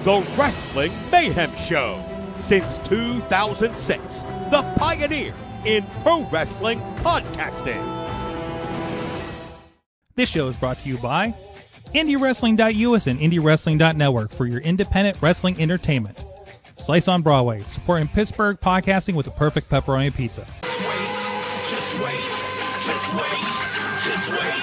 The Wrestling Mayhem Show. Since 2006, the pioneer in pro wrestling podcasting. This show is brought to you by IndyWrestling.us and IndyWrestling.network for your independent wrestling entertainment. Slice on Broadway, supporting Pittsburgh podcasting with the perfect pepperoni pizza. Just wait, just wait, just wait, just wait,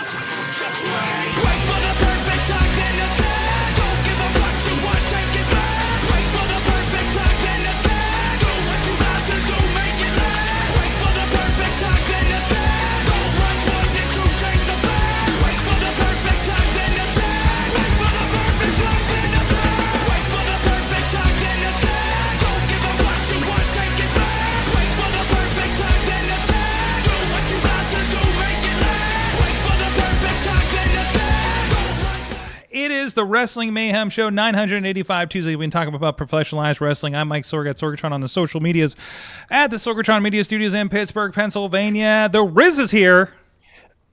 just wait. Wait for the perfect time, then attack. Don't give up what you want, take it back. Wait for the perfect time, then attack. Do what you have to do, make it last. Wait for the perfect time, then attack. Don't run, boy, this should change the back. Wait for the perfect time, then attack. Wait for the perfect time, then attack. Wait for the perfect time, then attack. Don't give up what you want, take it back. Wait for the perfect time, then attack. Do what you have to do, make it last. Wait for the perfect time, then attack. Don't run. It is the Wrestling Mayhem Show, 985 Tuesday. We've been talking about professionalized wrestling. I'm Mike Sorg at Sorgatron on the social medias at the Sorgatron Media Studios in Pittsburgh, Pennsylvania. The Riz is here.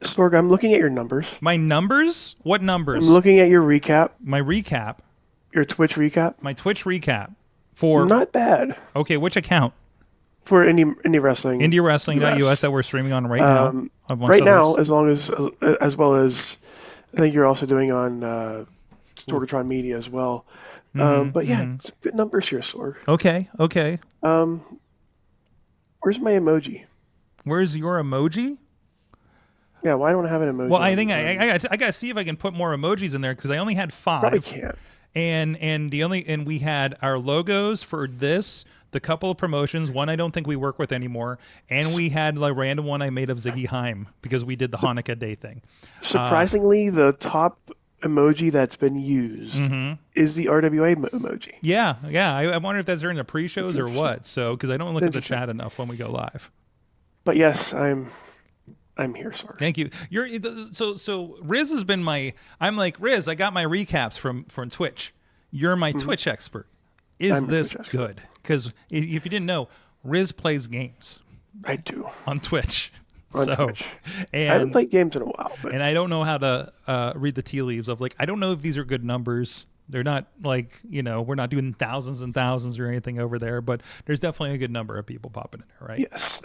Sorg, I'm looking at your numbers. My numbers? What numbers? I'm looking at your recap, My recap. your Twitch recap. My Twitch recap. For, Not bad okay, which account? for indie wrestling. IndyWrestling.us that we're streaming on right now. amongst Right now, others. as well as I think you're also doing on Sorgatron Media as well. But yeah, it's good numbers here, Sorg. Okay. Where's my emoji? Where's your emoji? Yeah, why don't I have an emoji? Well, I think I got to see if I can put more emojis in there because I only had 5. probably can't. And we had our logos for this, the couple of promotions. One I don't think we work with anymore, and we had a random one I made of Ziggy Heim because we did the Hanukkah Day thing. Surprisingly, the top emoji that's been used is the RWA emoji. Yeah. I wonder if that's during the pre-shows or what. So because I don't look at the chat enough when we go live. But yes, I'm here, Sorg. Thank you. So Riz has been I'm like, Riz, I got my recaps from Twitch. You're my Twitch expert. Is I'm a this Twitch expert. good? Because if you didn't know, Riz plays games I do. on Twitch. On Twitch. I haven't played games in a while. But And I don't know how to read the tea leaves of I don't know if these are good numbers. They're not we're not doing thousands and thousands or anything over there, but there's definitely a good number of people popping in there, right? yes,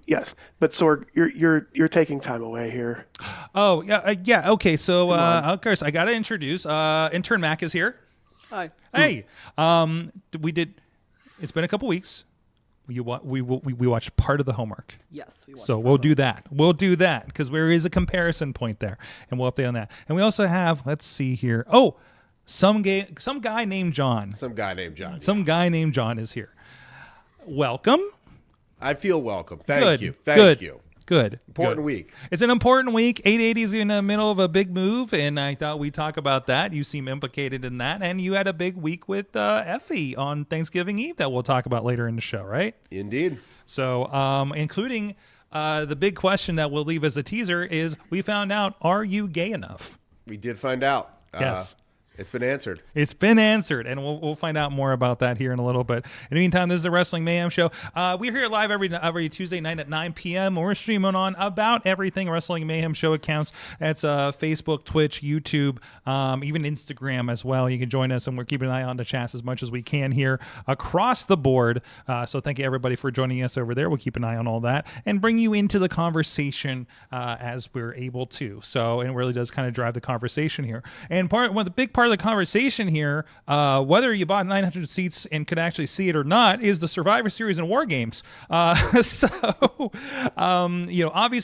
yes. But Sorg, you're taking time away here. Oh, yeah. Okay, so of course I got to introduce intern Mac is here. Hi. Hey, it's been a couple weeks. We watched part of the homework. Yes, we watched. So we'll do that. We'll do that because there is a comparison point there, and we'll update on that. And we also have, let's see here. Oh, some guy named John. Some guy named John. Some guy named John is here. Welcome. I feel welcome. Thank you. Good. Important week. It's an important week. 880 is in the middle of a big move, and I thought we'd talk about that. You seem implicated in that, and you had a big week with Effie on Thanksgiving Eve that we'll talk about later in the show, right? Indeed. So, including the big question that we'll leave as a teaser is, we found out, are you gay enough? We did find out. Yes. It's been answered. It's been answered, and we'll find out more about that here in a little bit. In the meantime, this is the Wrestling Mayhem Show. We're here live every Tuesday night at 9 p.m. We're streaming on about everything Wrestling Mayhem Show accounts. That's Facebook, Twitch, YouTube, even Instagram as well. You can join us, and we're keeping an eye on the chats as much as we can here across the board. So thank you, everybody, for joining us over there. We'll keep an eye on all that and bring you into the conversation as we're able to. So it really does kind of drive the conversation here. And the big part of the conversation here, whether you bought 900 seats and could actually see it or not, is the Survivor Series and War Games. Obviously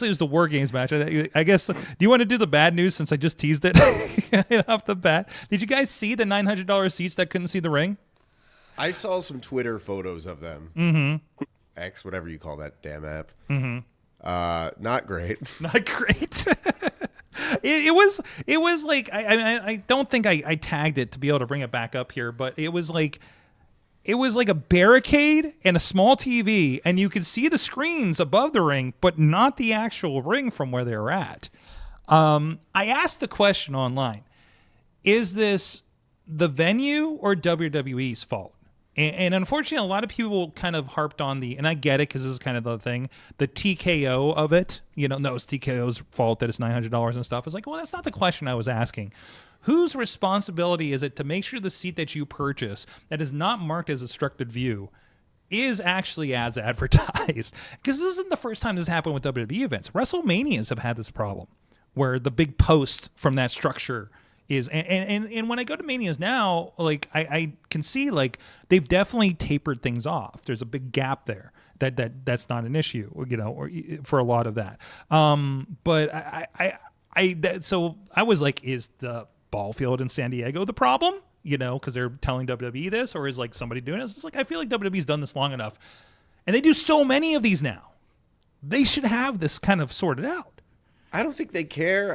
it was the War Games match. I guess, do you want to do the bad news since I just teased it off the bat? Did you guys see the $900 seats that couldn't see the ring? I saw some Twitter photos of them. X, whatever you call that damn app. Not great. Not great. It was like I don't think I tagged it to be able to bring it back up here, but it was like a barricade and a small TV, and you could see the screens above the ring, but not the actual ring from where they were at. I asked the question online: is this the venue or WWE's fault? And unfortunately, a lot of people kind of harped on and I get it because this is kind of the thing, the TKO of it. No, it's TKO's fault that it's $900 and stuff. It's like, well, that's not the question I was asking. whose responsibility is it to make sure the seat that you purchase that is not marked as obstructed view is actually as advertised? Because this isn't the first time this happened with WWE events. WrestleManias have had this problem where the big post from that structure is, and when I go to Manias now, like I can see like they've definitely tapered things off. There's a big gap there. That's not an issue, or for a lot of that. But so I was like, is the ball field in San Diego the problem? Because they're telling WWE this, or is like somebody doing this? It's like, I feel like WWE's done this long enough, and they do so many of these now. They should have this kind of sorted out. I don't think they care.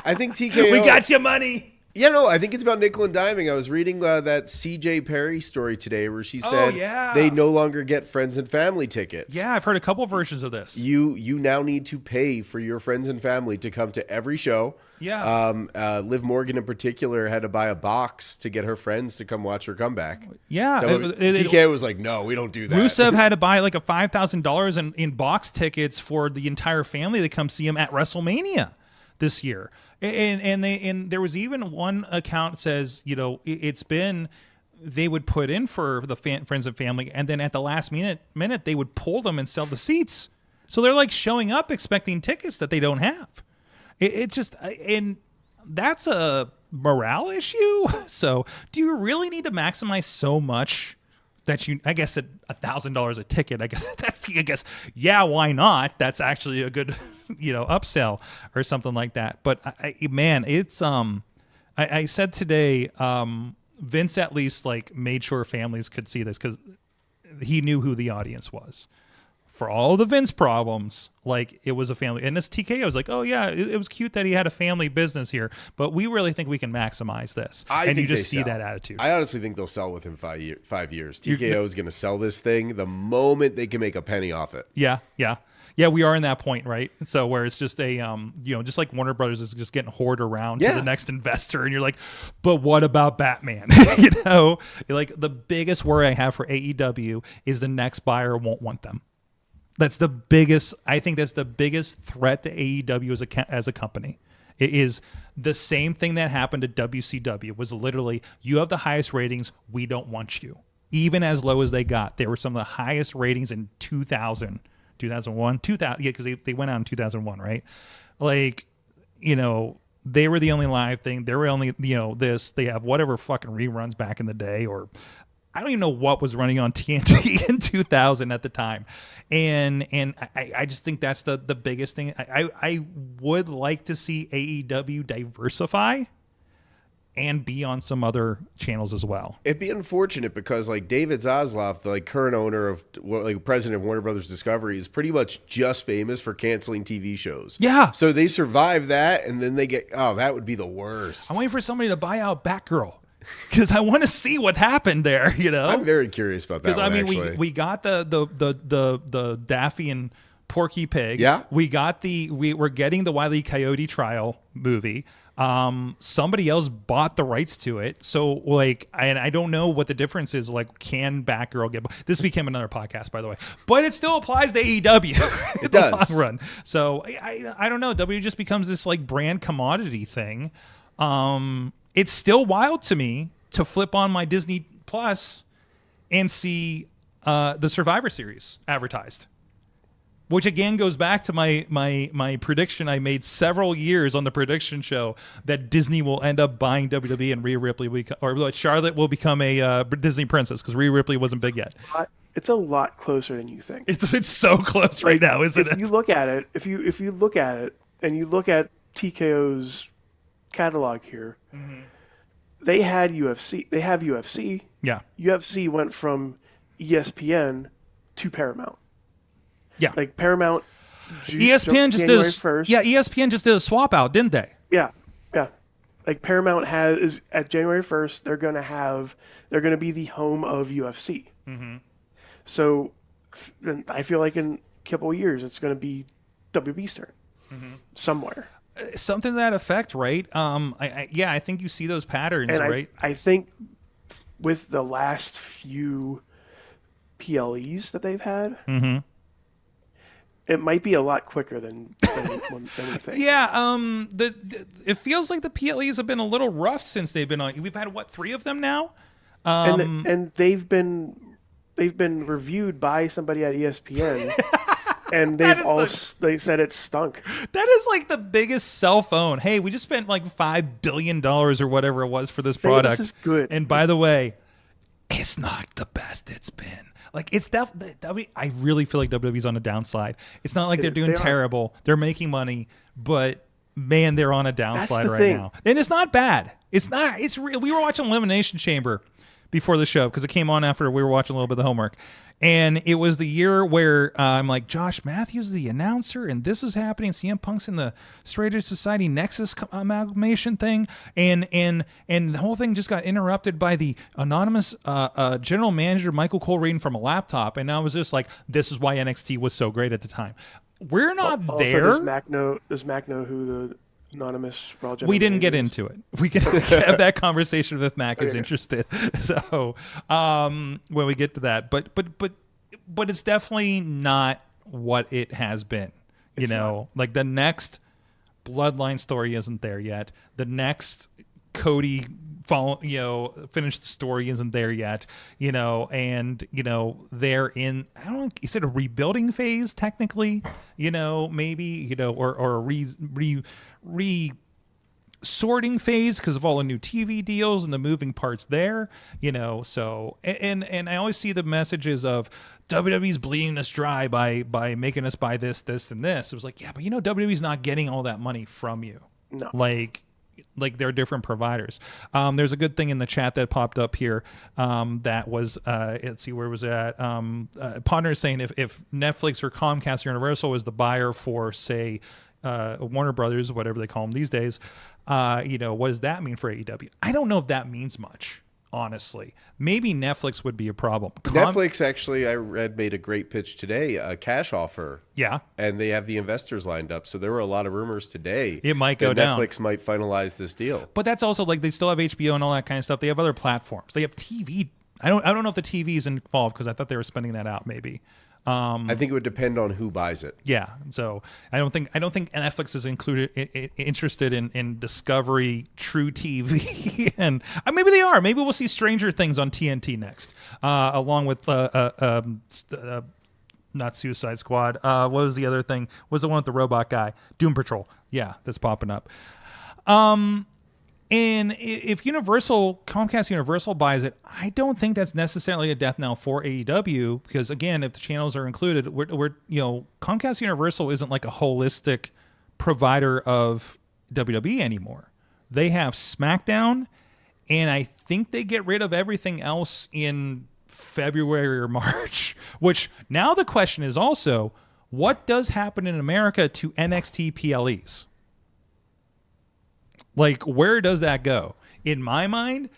I think TKO. We got your money. Yeah, no, I think it's about nickel and diming. I was reading that CJ Perry story today where she said they no longer get friends and family tickets. Yeah, I've heard a couple versions of this. You now need to pay for your friends and family to come to every show. Yeah. Liv Morgan in particular had to buy a box to get her friends to come watch her comeback. Yeah. TKO was like, no, we don't do that. Rusev had to buy like a $5,000 in box tickets for the entire family to come see him at WrestleMania this year. And there was even one account says, it's been, they would put in for the friends and family, and then at the last minute they would pull them and sell the seats. So they're like showing up expecting tickets that they don't have. And that's a morale issue. So do you really need to maximize so much that I guess at $1,000 a ticket, yeah, why not? That's actually a good, upsell or something like that. But it's I said today, Vince at least like made sure families could see this because he knew who the audience was. For all the Vince problems, like it was a family, and this TKO was like, oh yeah, it was cute that he had a family business here, but we really think we can maximize this. And you just see that attitude. I honestly think they'll sell within 5 years. TKO is going to sell this thing the moment they can make a penny off it. Yeah. We are in that point, right? So where it's just a, just like Warner Brothers is just getting hoarded around to the next investor, and you're like, but what about Batman? Like the biggest worry I have for AEW is the next buyer won't want them. That's the biggest. I think that's the biggest threat to AEW as a company. It is the same thing that happened to WCW. Was literally, you have the highest ratings, we don't want you. Even as low as they got, they were some of the highest ratings in 2000, 2001, 2000. Yeah, because they went out in 2001, right? Like, they were the only live thing. They were only, this. They have whatever fucking reruns back in the day, or I don't even know what was running on TNT in 2000 at the time. And I just think that's the biggest thing. I would like to see AEW diversify and be on some other channels as well. It'd be unfortunate because like David Zaslav, the current owner of president of Warner Brothers Discovery, is pretty much just famous for canceling TV shows. Yeah. So they survive that, and then they get, that would be the worst. I'm waiting for somebody to buy out Batgirl. Because I want to see what happened there, I'm very curious about that. Because we got the Daffy and Porky Pig. Yeah. We're getting the Wile E. Coyote trial movie. Somebody else bought the rights to it, so and I don't know what the difference is. Like, can Batgirl get? This became another podcast, by the way, but it still applies to AEW in the long run. So I don't know. W just becomes this like brand commodity thing. It's still wild to me to flip on my Disney Plus and see the Survivor Series advertised, which again goes back to my prediction I made several years on the prediction show that Disney will end up buying WWE and Rhea Ripley or Charlotte will become a Disney princess because Rhea Ripley wasn't big yet. It's a lot closer than you think. It's so close right now, isn't it? If you look at it, if you look at it and you look at TKO's catalog here, they had UFC. They have UFC. Yeah. UFC went from ESPN to Paramount. Yeah. Like Paramount. ESPN just did 1st. Yeah, ESPN just did a swap out, didn't they? Yeah. Like Paramount is at January 1st. They're gonna be the home of UFC. So, then I feel like in a couple of years it's gonna be WWE's turn somewhere. Something to that effect, right? I think you see those patterns, and right? I think with the last few PLEs that they've had, it might be a lot quicker than we think. Yeah, it feels like the PLEs have been a little rough since they've been on. We've had what, 3 of them now? And they've been reviewed by somebody at ESPN, and they said it stunk. That is like the biggest cell phone. Hey, we just spent like $5 billion or whatever it was for this product. This is good. And by the way, it's not the best it's been. Like, it's definitely. I really feel like WWE's on a downslide. It's not like they're doing terrible. They're making money, but man, they're on a downslide right now. And it's not bad. It's not. It's real. We were watching Elimination Chamber before the show because it came on after we were watching a little bit of the homework. And it was the year where I'm like, Josh Matthews is the announcer, and this is happening. CM Punk's in the Straight Edge Society Nexus amalgamation thing, and the whole thing just got interrupted by the anonymous general manager Michael Cole reading from a laptop. And I was just like, this is why NXT was so great at the time. We're not there. Does Mac know who the anonymous Raw general We didn't get is? into it. We can have that conversation if Mac is interested. So when we get to that, but it's definitely not what it has been. You know, like the next Bloodline story isn't there yet. The next Cody finish the story isn't there yet. And they're in, I don't know, is it a rebuilding phase technically? Maybe or a sorting phase because of all the new TV deals and the moving parts there, so and I always see the messages of WWE's bleeding us dry by making us buy this, and this. It was like, yeah, but WWE's not getting all that money from you. No. Like they're different providers. There's a good thing in the chat that popped up here that was, let's see, where was that? Ponder is saying if Netflix or Comcast or Universal is the buyer for, say, Warner Brothers, whatever they call them these days, what does that mean for AEW? I don't know if that means much, honestly. Maybe Netflix would be a problem. Netflix, actually, I read, made a great pitch today, a cash offer. Yeah. And they have the investors lined up. So there were a lot of rumors today. It might go down. Netflix might finalize this deal. But that's also like they still have HBO and all that kind of stuff. They have other platforms. They have TV. I don't know if the TV is involved because I thought they were spending that out maybe. I think it would depend on who buys it. Yeah, so I don't think Netflix is interested in Discovery, True TV, and maybe they are. Maybe we'll see Stranger Things on TNT next, along with not Suicide Squad. What was the other thing? Was the one with the robot guy? Doom Patrol. Yeah, that's popping up. And if Comcast Universal buys it, I don't think that's necessarily a death knell for AEW because, again, if the channels are included, we're Comcast Universal isn't like a holistic provider of WWE anymore. They have SmackDown, and I think they get rid of everything else in February or March, which now the question is also, what does happen in America to NXT PLEs? Like, where does that go? In my mind,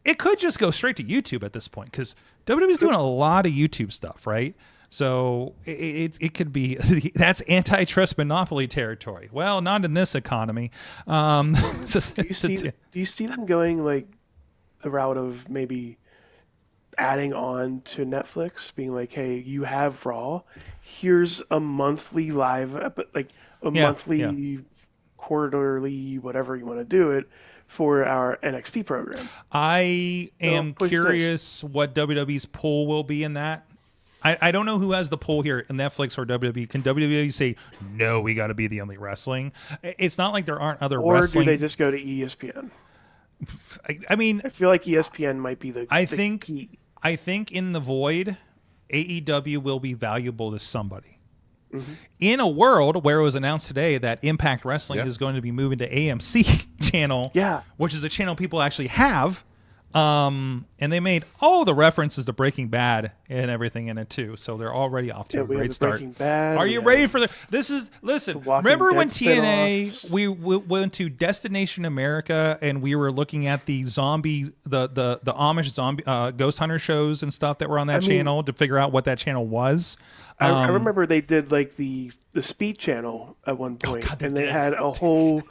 it could just go straight to YouTube at this point because WWE's doing a lot of YouTube stuff, right? So it could be that's antitrust monopoly territory. Well, not in this economy. Do you see them going like the route of maybe adding on to Netflix, being like, hey, you have Raw, here's a monthly live, monthly. Quarterly, whatever you want to do it, for our NXT program. I am curious what WWE's pull will be in that. I don't know who has the pull here, Netflix or WWE. Can WWE say, no, we got to be the only wrestling? It's not like there aren't other wrestling. Or do they just go to ESPN? I mean, I feel like ESPN might be the key. I think in the void, AEW will be valuable to somebody. Mm-hmm. In a world where it was announced today that Impact Wrestling is going to be moving to AMC channel, which is a channel people actually have, and they made all the references to Breaking Bad and everything in it too, so they're already off to a great start. Are you ready for listen, remember when TNA we went to Destination America and we were looking at the Amish zombie ghost hunter shows and stuff that were on that channel to figure out what that channel was? I remember they did like the Speed channel at one point, and they had a whole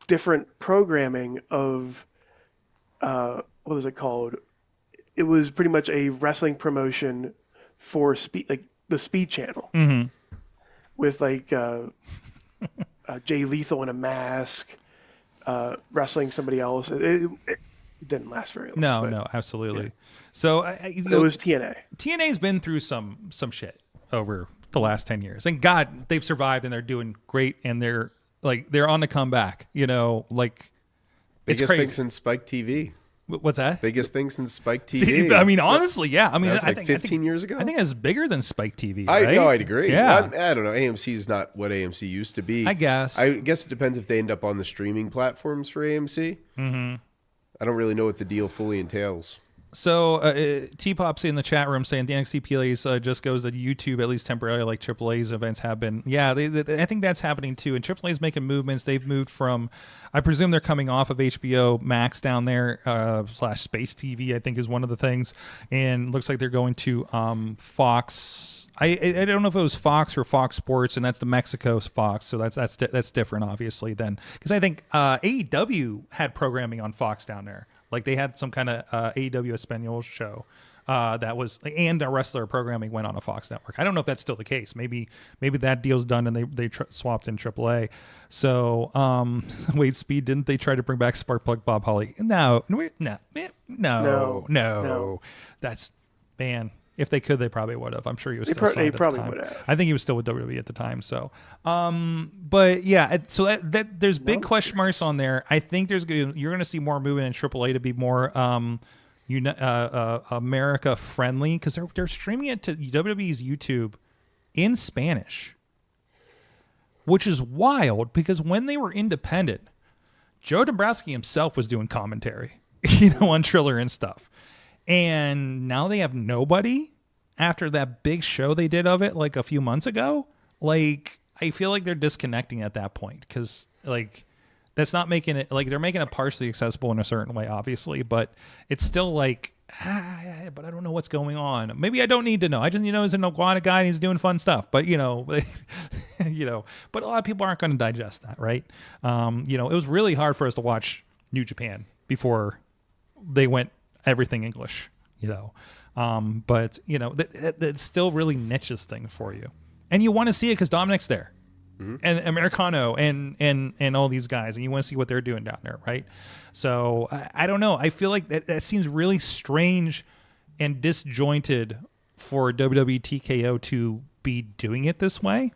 different programming of what was it called? It was pretty much a wrestling promotion for speed, like the Speed Channel, with like Jay Lethal in a mask, wrestling somebody else. It didn't last very long. No, absolutely. Yeah. So it was TNA. TNA's been through some shit over the last 10 years, and God, they've survived and they're doing great, and they're on the comeback. Like biggest it's crazy. thing since Spike TV. What's that? Biggest thing since Spike TV. See, I mean, honestly, yeah. I mean, that's I like think 15 years ago. I think it's bigger than Spike TV. Right? I'd agree. Yeah. I don't know. AMC is not what AMC used to be. I guess. It depends if they end up on the streaming platforms for AMC. Mm-hmm. I don't really know what the deal fully entails. So T-Pop's in the chat room saying the NXT PLAs just goes to YouTube, at least temporarily, like AAA's events have been. Yeah, I think that's happening too. And AAA's making movements. They've moved from, I presume they're coming off of HBO Max down there, / Space TV, I think is one of the things. And looks like they're going to Fox. I don't know if it was Fox or Fox Sports, and that's the Mexico's Fox. So that's different, obviously, then. Because I think AEW had programming on Fox down there. Like they had some kind of AEW Espanol show that was, and a wrestler programming went on a Fox network. I don't know if that's still the case. Maybe that deal's done and they swapped in AAA. So wait, Speed, didn't they try to bring back Sparkplug Bob Holly? No. That's, man. If they could, they probably would have. I'm sure he was still signed at the time. They probably would have. I think he was still with WWE at the time. So, but yeah, so that there's big question marks on there. I think you're going to see more movement in AAA to be more America friendly, because they're streaming it to WWE's YouTube in Spanish, which is wild because when they were independent, Joe Dombrowski himself was doing commentary, on Triller and stuff. And now they have nobody after that big show they did of it like a few months ago. Like, I feel like they're disconnecting at that point because, like, that's not making it, like, they're making it partially accessible in a certain way, obviously, but it's still like, but I don't know what's going on. Maybe I don't need to know. I just, he's an iguana guy and he's doing fun stuff, but, but a lot of people aren't going to digest that, right? It was really hard for us to watch New Japan before they went everything English, but that still really niches thing for you, and you want to see it because Dominic's there, and Americano and all these guys, and you want to see what they're doing down there, right? So I don't know. I feel like that seems really strange and disjointed for WWE TKO to be doing it this way,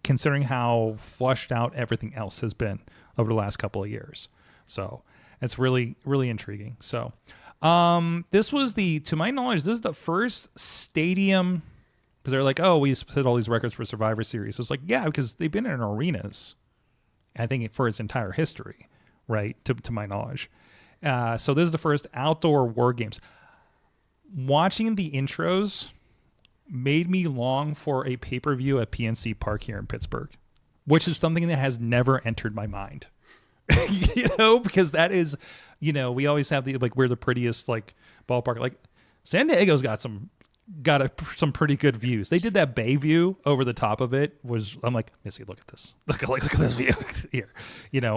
considering how flushed out everything else has been over the last couple of years. So it's really, really intriguing. So. This was to my knowledge, this is the first stadium, because they're like, oh, we set all these records for Survivor Series. So it's like, yeah, because they've been in arenas, I think, for its entire history, right? To my knowledge. So this is the first outdoor war games. Watching the intros made me long for a pay-per-view at PNC Park here in Pittsburgh, which is something that has never entered my mind. Because that is, we always have we're the prettiest ballpark. Like San Diego's got some pretty good views. They did that bay view over the top of it. I'm like, Missy, look at this. Look at this view here.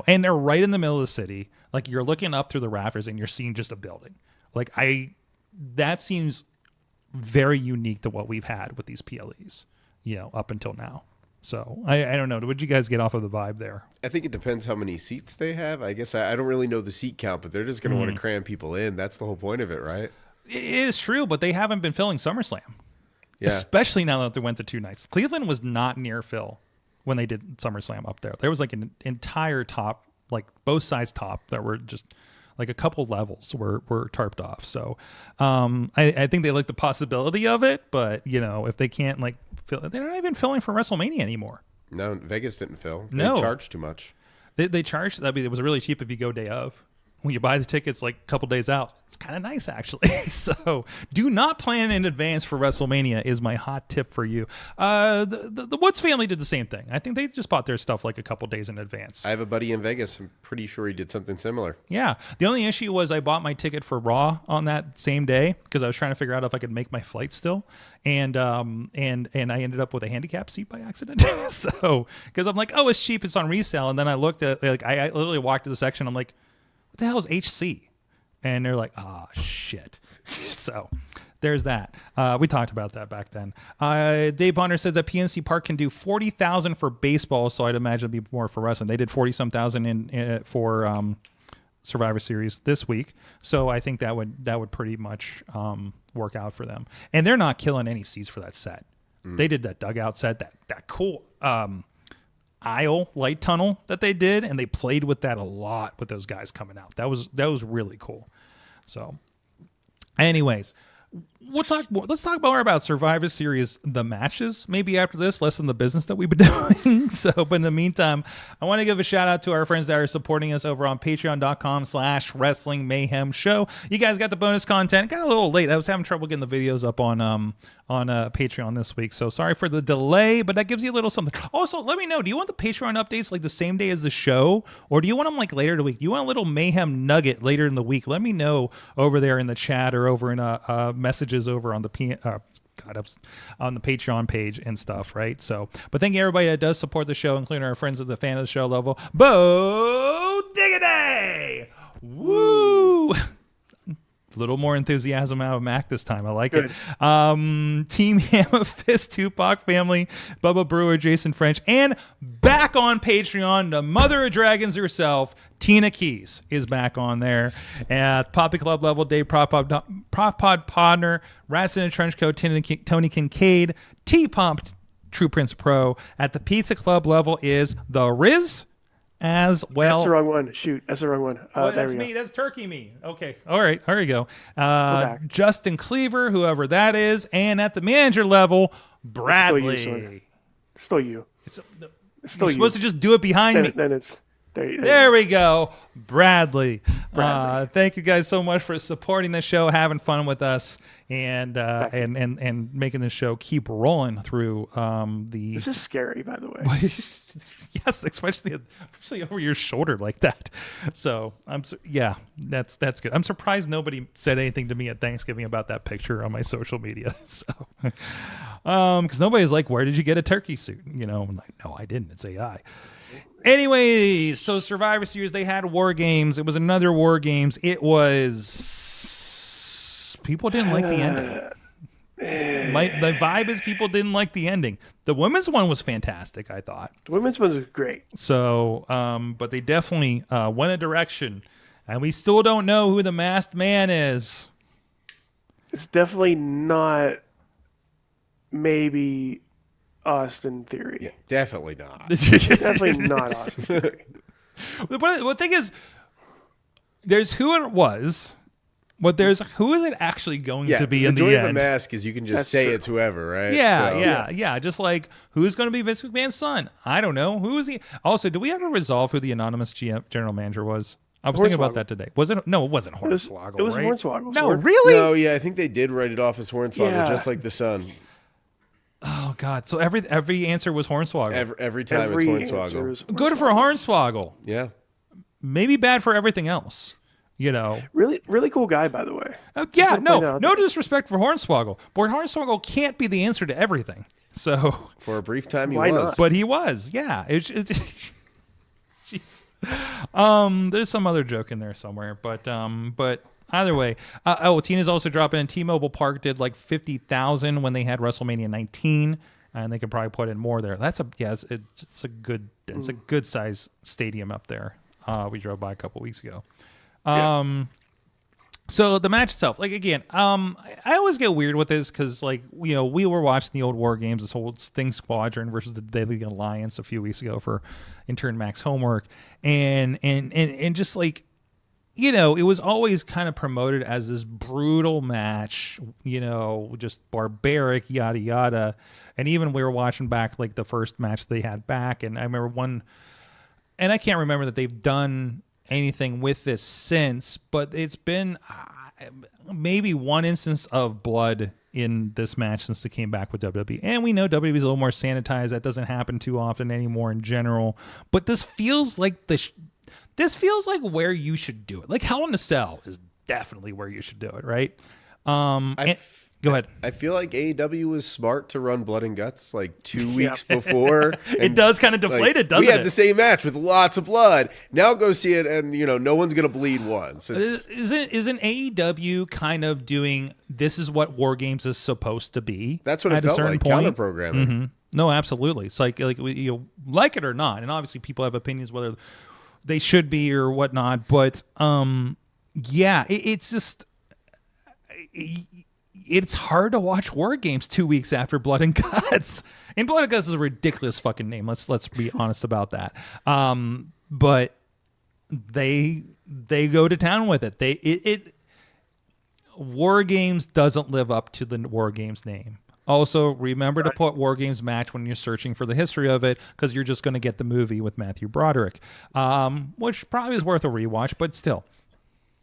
And they're right in the middle of the city. Like you're looking up through the rafters and you're seeing just a building. That seems very unique to what we've had with these PLEs, up until now. So I don't know. What did you guys get off of the vibe there? I think it depends how many seats they have. I guess I don't really know the seat count, but they're just going to want to cram people in. That's the whole point of it, right? It is true, but they haven't been filling SummerSlam. Yeah. Especially now that they went to 2 nights. Cleveland was not near fill when they did SummerSlam up there. There was an entire top, both sides top, that were just a couple levels were tarped off. So I think they like the possibility of it, but if they can't fill, they're not even filling for WrestleMania anymore. No, Vegas didn't fill. They No, charged too much. They charged. It was really cheap if you go day of. When you buy the tickets a couple days out, it's kind of nice actually. So do not plan in advance for WrestleMania is my hot tip for you. The Woods family did the same thing. I think they just bought their stuff a couple days in advance. I have a buddy in Vegas. I'm pretty sure he did something similar. Yeah. The only issue was I bought my ticket for Raw on that same day because I was trying to figure out if I could make my flight still. And I ended up with a handicap seat by accident. So because I'm like, oh, it's cheap, it's on resale. And then I looked at I literally walked to the section. I'm like, what the hell is HC? And they're like, oh, shit. So there's that. We talked about that back then. Dave Bonner says that PNC Park can do 40,000 for baseball, so I'd imagine it'd be more for wrestling. They did 40-some thousand for Survivor Series this week, so I think that would pretty much work out for them. And they're not killing any seats for that set. They did that dugout set, that cool aisle light tunnel that they did, and they played with that a lot with those guys coming out. That was really cool. So, anyways, let's talk more about Survivor Series, the matches, maybe after this, less than the business that we've been doing. So, but in the meantime, I want to give a shout out to our friends that are supporting us over on patreon.com/Wrestling Mayhem Show. You guys got the bonus content. Got a little late. I was having trouble getting the videos up on Patreon this week, so sorry for the delay, but that gives you a little something. Also, let me know, do you want the Patreon updates like the same day as the show, or do you want them like later in the week? You want a little Mayhem nugget later in the week? Let me know over there in the chat or over in messages over on the on the Patreon page and stuff, right? So, but thank you everybody that does support the show, including our friends at the fan of the show level. Bo Diggity! Woo! A little more enthusiasm out of Mac this time. I like it. Team Hammer Fist, Tupac family, Bubba Brewer, Jason French, and back on Patreon, the mother of dragons herself, Tina Keys, is back on there. At Poppy Club level, Dave Prop Pod Podner, Rats in a Trench Coat, Tony Kincaid, T-Pump, True Prince Pro. At the Pizza Club level is The Riz, as well. That's the wrong one. Shoot, that's the wrong one. That's me. That's Turkey Me. Okay. All right. There you go. Justin Cleaver, whoever that is. And at the manager level, Bradley. Still you. It's still you. Supposed to just do it behind me. Then it's... There we go. Bradley. Thank you guys so much for supporting the show, having fun with us, and making the show keep rolling through the... This is scary, by the way. Yes, especially over your shoulder like that. So, that's good. I'm surprised nobody said anything to me at Thanksgiving about that picture on my social media. So, because nobody's like, where did you get a turkey suit? You know, I'm like, no, I didn't. It's AI. Anyways, so Survivor Series, they had War Games. It was another War Games. It was... People didn't like the ending. The vibe is people didn't like the ending. The women's one was fantastic, I thought. The women's one was great. So, but they definitely went a direction. And we still don't know who the masked man is. It's definitely not maybe... Austin Theory. Yeah, definitely not. Definitely not Austin Theory. The thing is, there's who it was, but there's who is it actually going to be in the end. The joy of a mask is you can just say it's whoever, right? Yeah. Just like, who's going to be Vince McMahon's son? I don't know. Who is he? Also, did we ever resolve who the anonymous general manager was? I was thinking about that today. Was it? No, it wasn't Hornswoggle. It was right? Hornswoggle. No, really? No, yeah, I think they did write it off as Hornswoggle, just like the Sun. Oh God! So every answer was Hornswoggle. Every time it's Hornswoggle. Good for Hornswoggle. Yeah. Maybe bad for everything else. You know. Really, really cool guy, by the way. No disrespect for Hornswoggle, but Hornswoggle can't be the answer to everything. So for a brief time, he was. Not? But he was. Yeah. Jeez. There's some other joke in there somewhere, but. Either way, Tina's also dropping in. T-Mobile Park did like 50,000 when they had WrestleMania 19, and they could probably put in more there. It's a good size stadium up there. We drove by a couple weeks ago. So the match itself, like again, I always get weird with this because like we were watching the old War Games, this whole thing Squadron versus the Deadly Alliance a few weeks ago for intern Max homework, and just like. It was always kind of promoted as this brutal match, just barbaric, yada, yada. And even we were watching back, like, the first match they had back. And I remember and I can't remember that they've done anything with this since, but it's been maybe one instance of blood in this match since they came back with WWE. And we know WWE's a little more sanitized. That doesn't happen too often anymore in general. But this feels like This feels like where you should do it. Like Hell in a Cell is definitely where you should do it, right? Go Go ahead. I feel like AEW was smart to run Blood and Guts like 2 weeks before. It does kind of deflate it, doesn't it? We had the same match with lots of blood. Now go see it, and no one's gonna bleed once. Isn't AEW kind of doing this is what War Games is supposed to be? That's what it at a felt certain like. point? Counter programming. Mm-hmm. No, absolutely. It's like you like it or not, and obviously people have opinions whether they should be or whatnot. But it's just. It's hard to watch War Games 2 weeks after Blood and Guts. And Blood and Guts is a ridiculous fucking name. Let's be honest about that. But they go to town with it. War Games doesn't live up to the War Games name. Also, remember to put War Games match when you're searching for the history of it, because you're just going to get the movie with Matthew Broderick, which probably is worth a rewatch, but still.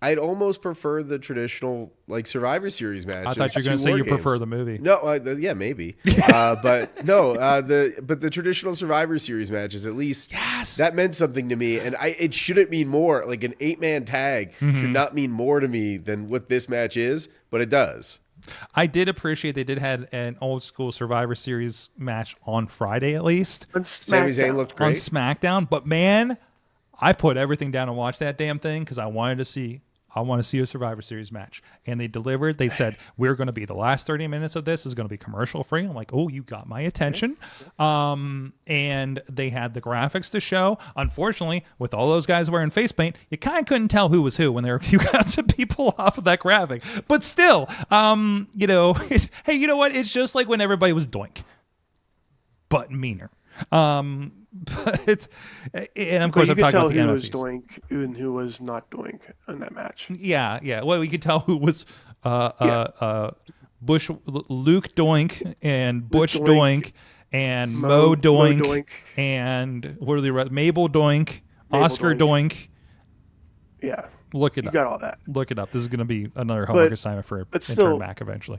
I'd almost prefer the traditional Survivor Series matches. I thought you were going to say you prefer the movie. No, yeah, maybe. But no, the traditional Survivor Series matches, at least, yes, that meant something to me, and it shouldn't mean more. Like an 8-man tag should not mean more to me than what this match is, but it does. I did appreciate they did have an old school Survivor Series match on Friday at least. Sami Zayn looked great on SmackDown, but man, I put everything down and watched that damn thing because I want to see a Survivor Series match. And they delivered. They said, we're going to be the last 30 minutes of this is going to be commercial free. I'm like, oh, you got my attention. And they had the graphics to show. Unfortunately, with all those guys wearing face paint, you kind of couldn't tell who was who when you got some people off of that graphic. But still, hey, you know what? It's just like when everybody was Doink, but meaner. But it's, and of course I'm talking about the NFTs. Who was Doink and who was not Doink in that match. Yeah. Well, we could tell who was Luke Doink and Butch Doink and Mo Doink and what are the rest? Mabel Doink, Oscar Doink. Yeah. Look it up. You got all that. Look it up. This is going to be another homework assignment for intern Mac eventually.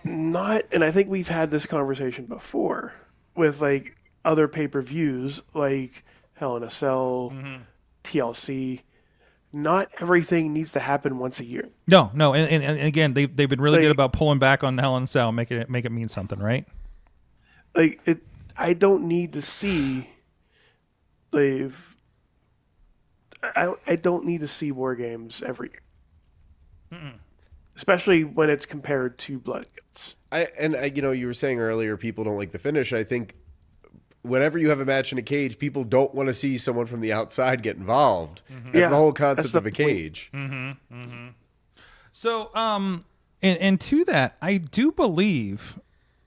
And I think we've had this conversation before with other pay-per-views like Hell in a Cell, TLC. Not everything needs to happen once a year. No, and again, they've been really good about pulling back on Hell in a Cell, make it mean something, right? I don't need to see. I don't need to see War Games every year, especially when it's compared to Blood and Guts. You were saying earlier people don't like the finish. I think whenever you have a match in a cage, people don't want to see someone from the outside get involved. That's the whole concept of a cage. So, and to that, I do believe,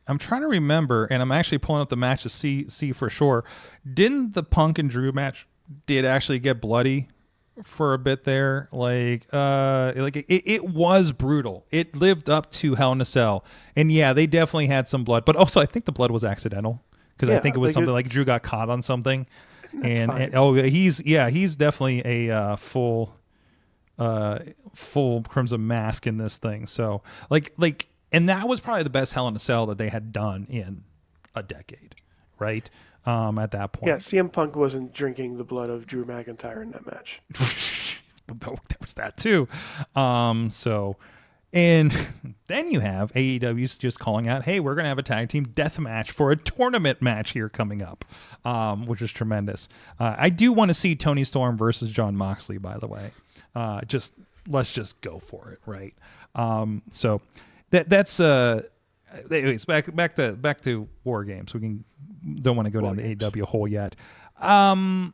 I'm trying to remember, and I'm actually pulling up the match to see for sure. Didn't the Punk and Drew match did actually get bloody for a bit there? It was brutal. It lived up to Hell in a Cell, and yeah, they definitely had some blood, but also I think the blood was accidental. Because I think it was something like Drew got caught on something, and he's definitely a full Crimson Mask in this thing. So and that was probably the best Hell in a Cell that they had done in a decade, right? At that point, yeah, CM Punk wasn't drinking the blood of Drew McIntyre in that match. There was that too. And then you have AEW's just calling out, hey, we're going to have a tag team death match for a tournament match here coming up, which is tremendous. I do want to see Tony Storm versus Jon Moxley, by the way. Let's just go for it, right? So that's anyways, back to War Games. Don't want to go down the AEW hole yet. I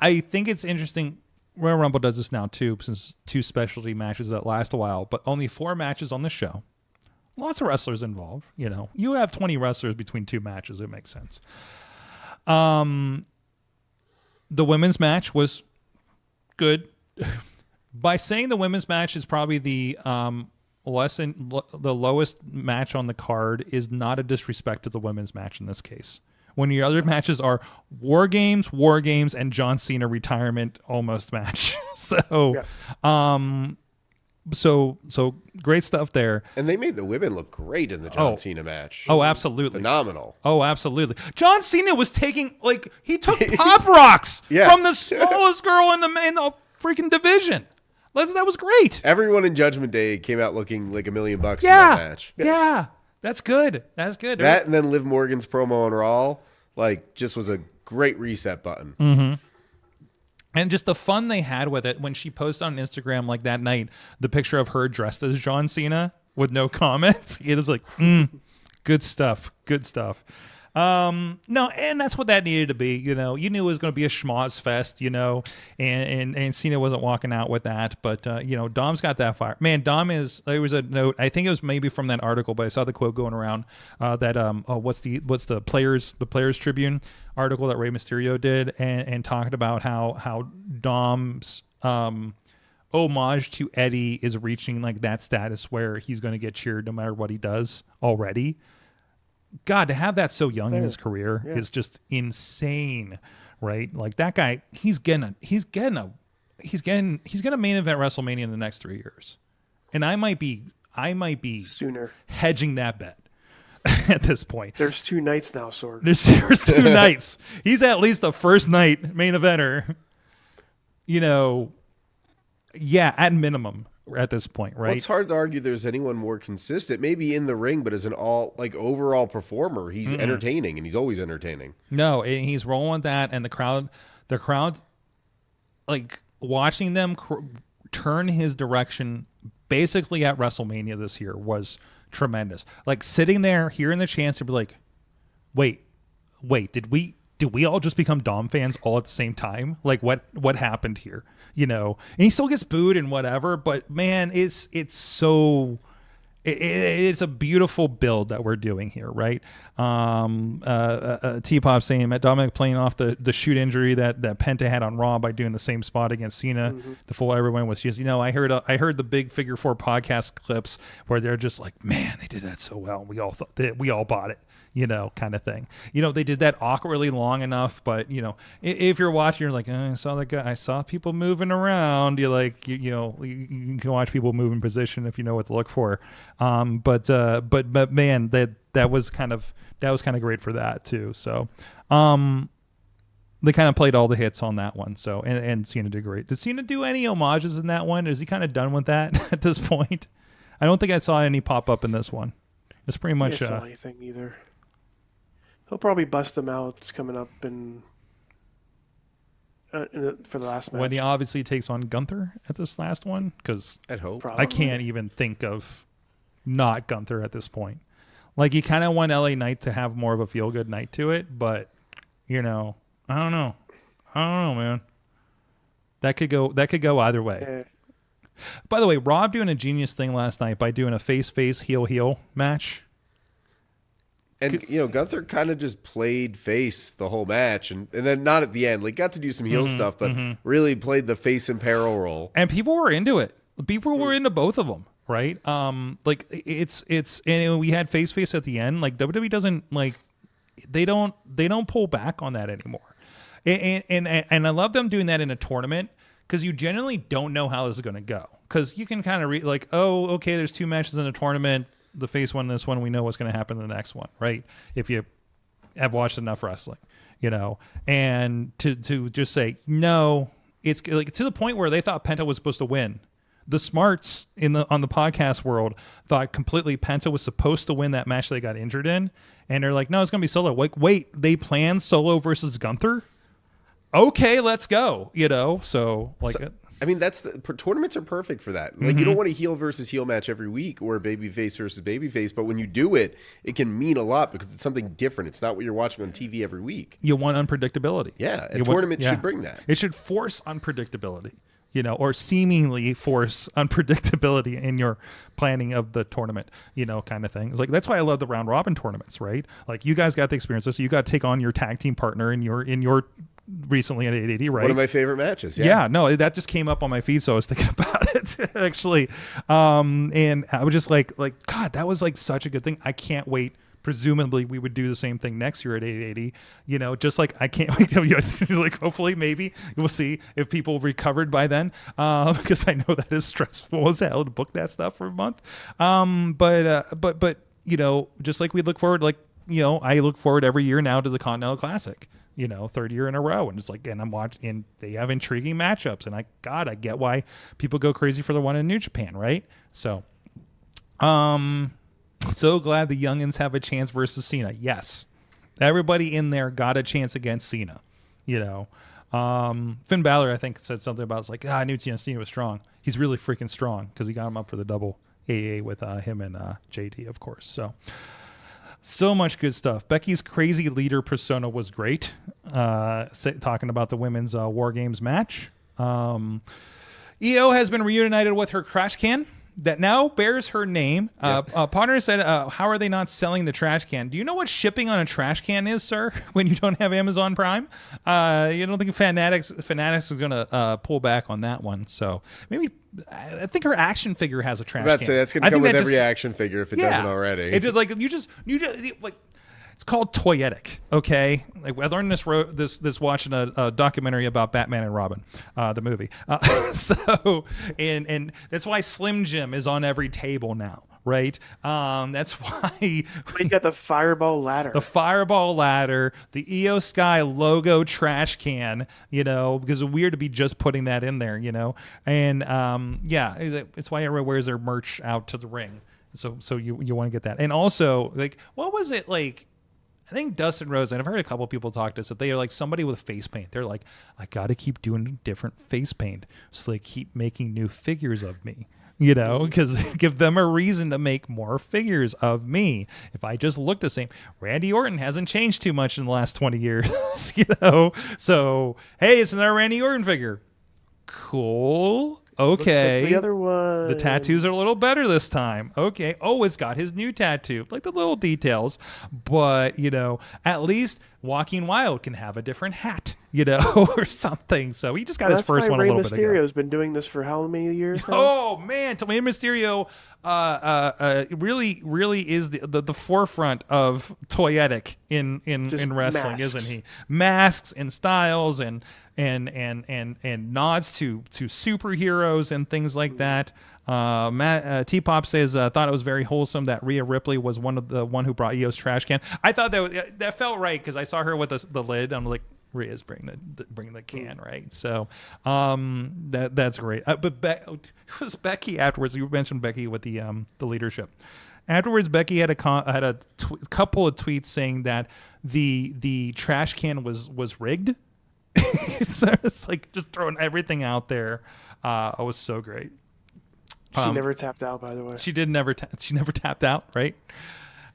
think it's interesting. Royal Rumble does this now too, since 2 specialty matches that last a while, but only 4 matches on the show. Lots of wrestlers involved. You have 20 wrestlers between 2 matches. It makes sense. The women's match was good. By saying the women's match is probably the lowest match on the card is not a disrespect to the women's match in this case. When your other matches are War Games, and John Cena retirement almost match. So great stuff there. And they made the women look great in the John Cena match. Oh, absolutely. Phenomenal. Oh, absolutely. John Cena was taking, he took Pop Rocks from the smallest girl in the freaking division. That was great. Everyone in Judgment Day came out looking like $1 million in that match. Yeah. That's good. That's good. That and then Liv Morgan's promo on Raw, like, just was a great reset button. Mm-hmm. And just the fun they had with it when she posted on Instagram, like, that night, the picture of her dressed as John Cena with no comments. It was like, good stuff. Good stuff. No, and that's what that needed to be. You knew it was going to be a schmoz fest, and Cena wasn't walking out with that. But, Dom's got that fire. Man, there was a note, I think it was maybe from that article, but I saw the quote going around that, what's the Players Tribune article that Rey Mysterio did and talked about how Dom's, homage to Eddie is reaching like that status where he's going to get cheered no matter what he does already. God, to have that so young in his career is just insane, right? Like that guy, he's gonna main event WrestleMania in the next 3 years, and I might be sooner hedging that bet at this point. There's 2 nights now, Sorg. There's 2 nights. He's at least the first night main eventer. Yeah, at minimum. At this point, right? Well, it's hard to argue there's anyone more consistent. Maybe in the ring, but as an overall performer, he's entertaining, and he's always entertaining. No, and he's rolling with that, and the crowd, like watching them turn his direction, basically at WrestleMania this year was tremendous. Like sitting there, hearing the chance to be like, wait, did we all just become Dom fans all at the same time? Like what happened here? And he still gets booed and whatever, but man, it's a beautiful build that we're doing here, right? T-Pop saying Matt Dominic playing off the shoot injury that Penta had on Raw by doing the same spot against Cena. The fool everyone was just, I heard the big Figure 4 podcast clips where they're just like, man, they did that so well. We all thought that we all bought it. Kind of thing. They did that awkwardly long enough, but if you're watching, you're like, I saw that guy. I saw people moving around. You can watch people move in position if you know what to look for. But man, that was kind of great for that too. So, they kind of played all the hits on that one. So, and Cena did great. Did Cena do any homages in that one? Is he kind of done with that at this point? I don't think I saw any pop up in this one. It's pretty much. I didn't saw anything either. He'll probably bust them out. It's coming up for the last match. When he obviously takes on Gunther at this last one, because I'd hope. I can't even think of not Gunther at this point. Like you kind of want LA Knight to have more of a feel good night to it, but I don't know, man. That could go either way. By the way, Rob doing a genius thing last night by doing a face heel match. And, Gunther kind of just played face the whole match. And then not at the end. Like, got to do some heel stuff, but really played the face and peril role. And people were into it. People were into both of them, right? Like, it's and we had face at the end. Like, WWE doesn't, like, they don't pull back on that anymore. And I love them doing that in a tournament because you generally don't know how this is going to go. Because you can kind of read, like, oh, okay, there's 2 matches in a tournament. The face one, this one, we know what's going to happen in the next one, right? If you have watched enough wrestling, and to just say, no, it's like to the point where they thought Penta was supposed to win. The smarts on the podcast world thought completely Penta was supposed to win that match they got injured in. And they're like, no, it's going to be Solo. Like, wait, they planned Solo versus Gunther? Okay, let's go, so like it. I mean, tournaments are perfect for that. Like, you don't want a heel versus heel match every week or a babyface versus babyface, but when you do it, it can mean a lot because it's something different. It's not what you're watching on TV every week. You want unpredictability. Yeah, a tournament should bring that. It should force unpredictability, or seemingly force unpredictability in your planning of the tournament, kind of thing. It's like, that's why I love the round robin tournaments, right? Like, you guys got the experience. So you got to take on your tag team partner in your recently at 880, right? One of my favorite matches. Yeah, no, that just came up on my feed, so I was thinking about it actually. And I was just like, God, that was like such a good thing. I can't wait. Presumably, we would do the same thing next year at 880. Just like I can't wait. Like, hopefully, maybe we'll see if people recovered by then, because I know that is stressful as hell to book that stuff for a month. But just like we look forward, like I look forward every year now to the Continental Classic. Third year in a row, and it's like, and I'm watching, and they have intriguing matchups, and I get why people go crazy for the one in New Japan, right? So, so glad the youngins have a chance versus Cena. Yes, everybody in there got a chance against Cena. Finn Balor, I think, said something about, it's like, I knew Cena was strong. He's really freaking strong because he got him up for the double AA with him and JD, of course. So much good stuff. Becky's crazy leader persona was great. Talking about the women's War Games match. EO has been reunited with her trash can that now bears her name. Potter said, how are they not selling the trash can? Do you know what shipping on a trash can is, sir, when you don't have Amazon Prime? You don't think Fanatics is going to pull back on that one. So maybe, I think her action figure has a trash can. Say that's going to come with every action figure if it doesn't already. It's just like, you just like, it's called toyetic, okay? Like, I learned this watching a documentary about Batman and Robin, the movie. And that's why Slim Jim is on every table now, right? That's why you got the Fireball ladder. The Fireball ladder, the EO Sky logo trash can, because it's weird to be just putting that in there, And it's why everyone wears their merch out to the ring. So you want to get that. And also, like, what was it like? I think Dustin Rhodes, and I've heard a couple of people talk to us, that they are like somebody with face paint. They're like, I got to keep doing different face paint so they keep making new figures of me, because give them a reason to make more figures of me. If I just look the same, Randy Orton hasn't changed too much in the last 20 years, So, hey, it's another Randy Orton figure. Cool. Okay. Like the other one. The tattoos are a little better this time. Okay. Oh, it's got his new tattoo. Like the little details. But, at least Joaquin Wilde can have a different hat, or something. So he just got his first one a little bit ago. Mysterio's been doing this for how many years now? Oh, man. Rey Mysterio really is the forefront of toyetic in wrestling, masks. Isn't he? Masks and styles and nods to superheroes and things like that. T-Pop says, thought it was very wholesome that Rhea Ripley was one who brought EO's trash can. I thought that felt right because I saw her with the lid. I'm like, Rhea's bringing the can, right? So that's great. But it was Becky afterwards. You mentioned Becky with the leadership. Afterwards, Becky had a couple of tweets saying that the trash can was rigged. So it's like just throwing everything out there. It was so great. She never tapped out, by the way. She never tapped out, right?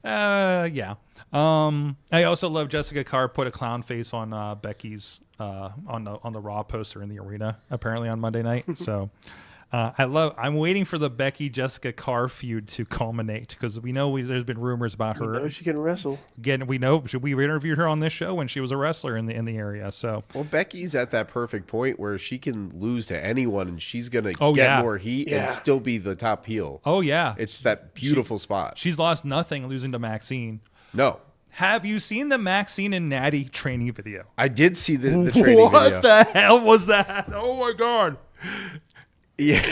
Yeah. I also love Jessica Carr put a clown face on Becky's on the Raw poster in the arena apparently on Monday night. So I'm waiting for the Becky Jessica Carr feud to culminate because we know there's been rumors about her. We know she can wrestle. Again, we interviewed her on this show when she was a wrestler in the area. So Becky's at that perfect point where she can lose to anyone and she's gonna get more heat and still be the top heel. Oh yeah, it's that beautiful spot. She's lost nothing losing to Maxine. No. Have you seen the Maxine and Natty training video? I did see the training video. What the hell was that? Oh my god. Yeah,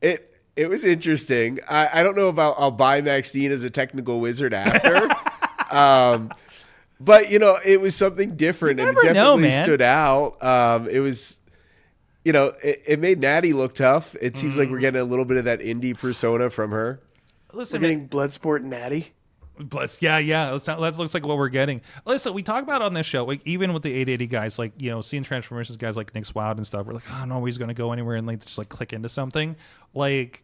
it was interesting. I don't know if I'll buy Maxine as a technical wizard after, but it was something different and it definitely stood out. It was, it made Natty look tough. It seems like we're getting a little bit of that indie persona from her. Listen, we're getting Bloodsport Natty. Yeah. That looks like what we're getting. Listen, we talk about on this show, like even with the 880 guys, like seeing Transformations guys like Nick Swiled and stuff. We're like, oh no, he's going to go anywhere and like just like click into something. Like,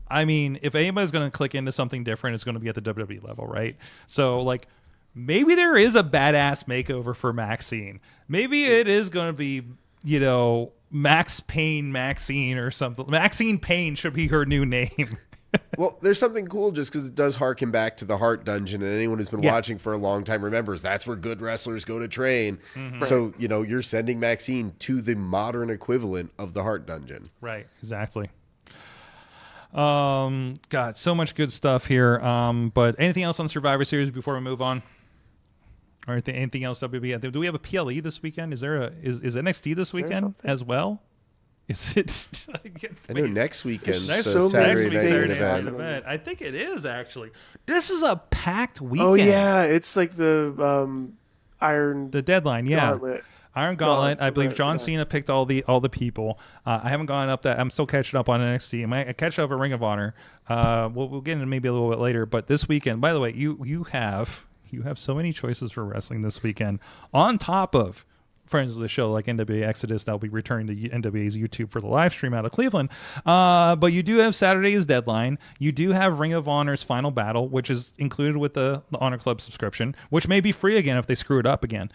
I mean, if anybody's going to click into something different, it's going to be at the WWE level, right? So like, maybe there is a badass makeover for Maxine. Maybe it is going to be, Max Payne Maxine or something. Maxine Payne should be her new name. Well, there's something cool just because it does harken back to the Heart Dungeon, and anyone who's been watching for a long time remembers that's where good wrestlers go to train. Mm-hmm. So, you're sending Maxine to the modern equivalent of the Heart Dungeon. Right, exactly. God, so much good stuff here. But anything else on Survivor Series before we move on? Or anything else WB? Do we have a PLE this weekend? Is NXT this weekend as well? Is it? I know next weekend's Next the so many Saturday night things event. happening. I think it is actually. This is a packed weekend. Oh yeah, it's like the Iron The deadline, yeah. Gauntlet. Iron Gauntlet. I believe John yeah. Cena picked all the people. I haven't gone up that. I'm still catching up on NXT. I catch up at Ring of Honor. We'll get into maybe a little bit later. But this weekend, by the way, you have so many choices for wrestling this weekend. On top of friends of the show like NWA Exodus that'll be returning to NWA's YouTube for the live stream out of Cleveland. But you do have Saturday's deadline. You do have Ring of Honor's Final Battle, which is included with the Honor Club subscription, which may be free again if they screw it up again.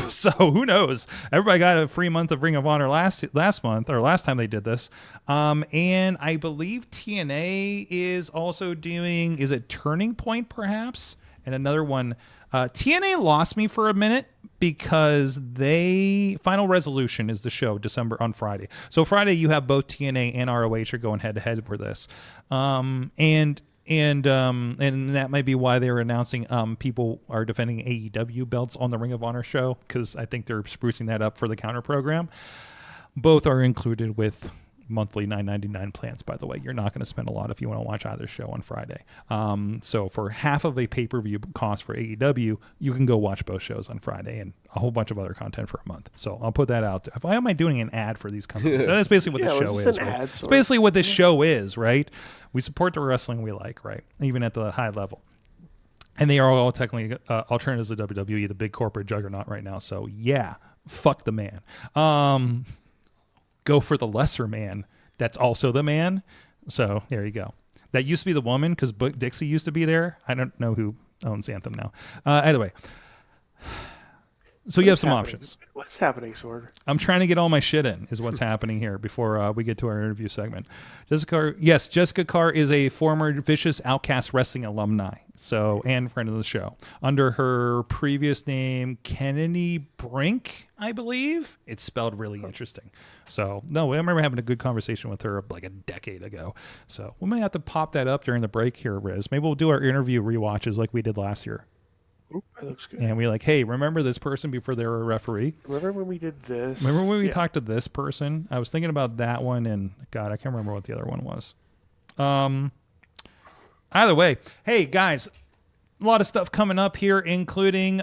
So who knows? Everybody got a free month of Ring of Honor last month or last time they did this. And I believe TNA is also doing, is it Turning Point perhaps? And another one. TNA lost me for a minute because Final Resolution is the show December on Friday. So Friday you have both TNA and ROH are going head to head for this, and that might be why they were announcing people are defending AEW belts on the Ring of Honor show, because I think they're sprucing that up for the counter program. Both are included with monthly $9.99 plans, by the way. You're not going to spend a lot if you want to watch either show on Friday. So for half of a pay-per-view cost for AEW, you can go watch both shows on Friday and a whole bunch of other content for a month. So I'll put that out. Why am I doing an ad for these companies? So that's basically what the show is. Right? It's basically what this show is, right? We support the wrestling we like, right? Even at the high level. And they are all technically alternatives to WWE, the big corporate juggernaut right now. So yeah, fuck the man. Go for the lesser man that's also the man. So there you go. That used to be the woman because Dixie used to be there. I don't know who owns Anthem now. Anyway, so you have some options. What's happening, Sorg? I'm trying to get all my shit in is what's happening here before we get to our interview segment. Jessica Carr is a former Vicious Outcast Wrestling alumni, and friend of the show. Under her previous name, Kennedy Brink, I believe. It's spelled really interesting. So, no, I remember having a good conversation with her like a decade ago. So we might have to pop that up during the break here, Riz. Maybe we'll do our interview rewatches like we did last year. Ooh, that looks good. And we're like, hey, remember this person before they were a referee? Remember when we did this? Remember when we talked to this person? I was thinking about that one, and God, I can't remember what the other one was. Either way, hey, guys, a lot of stuff coming up here, including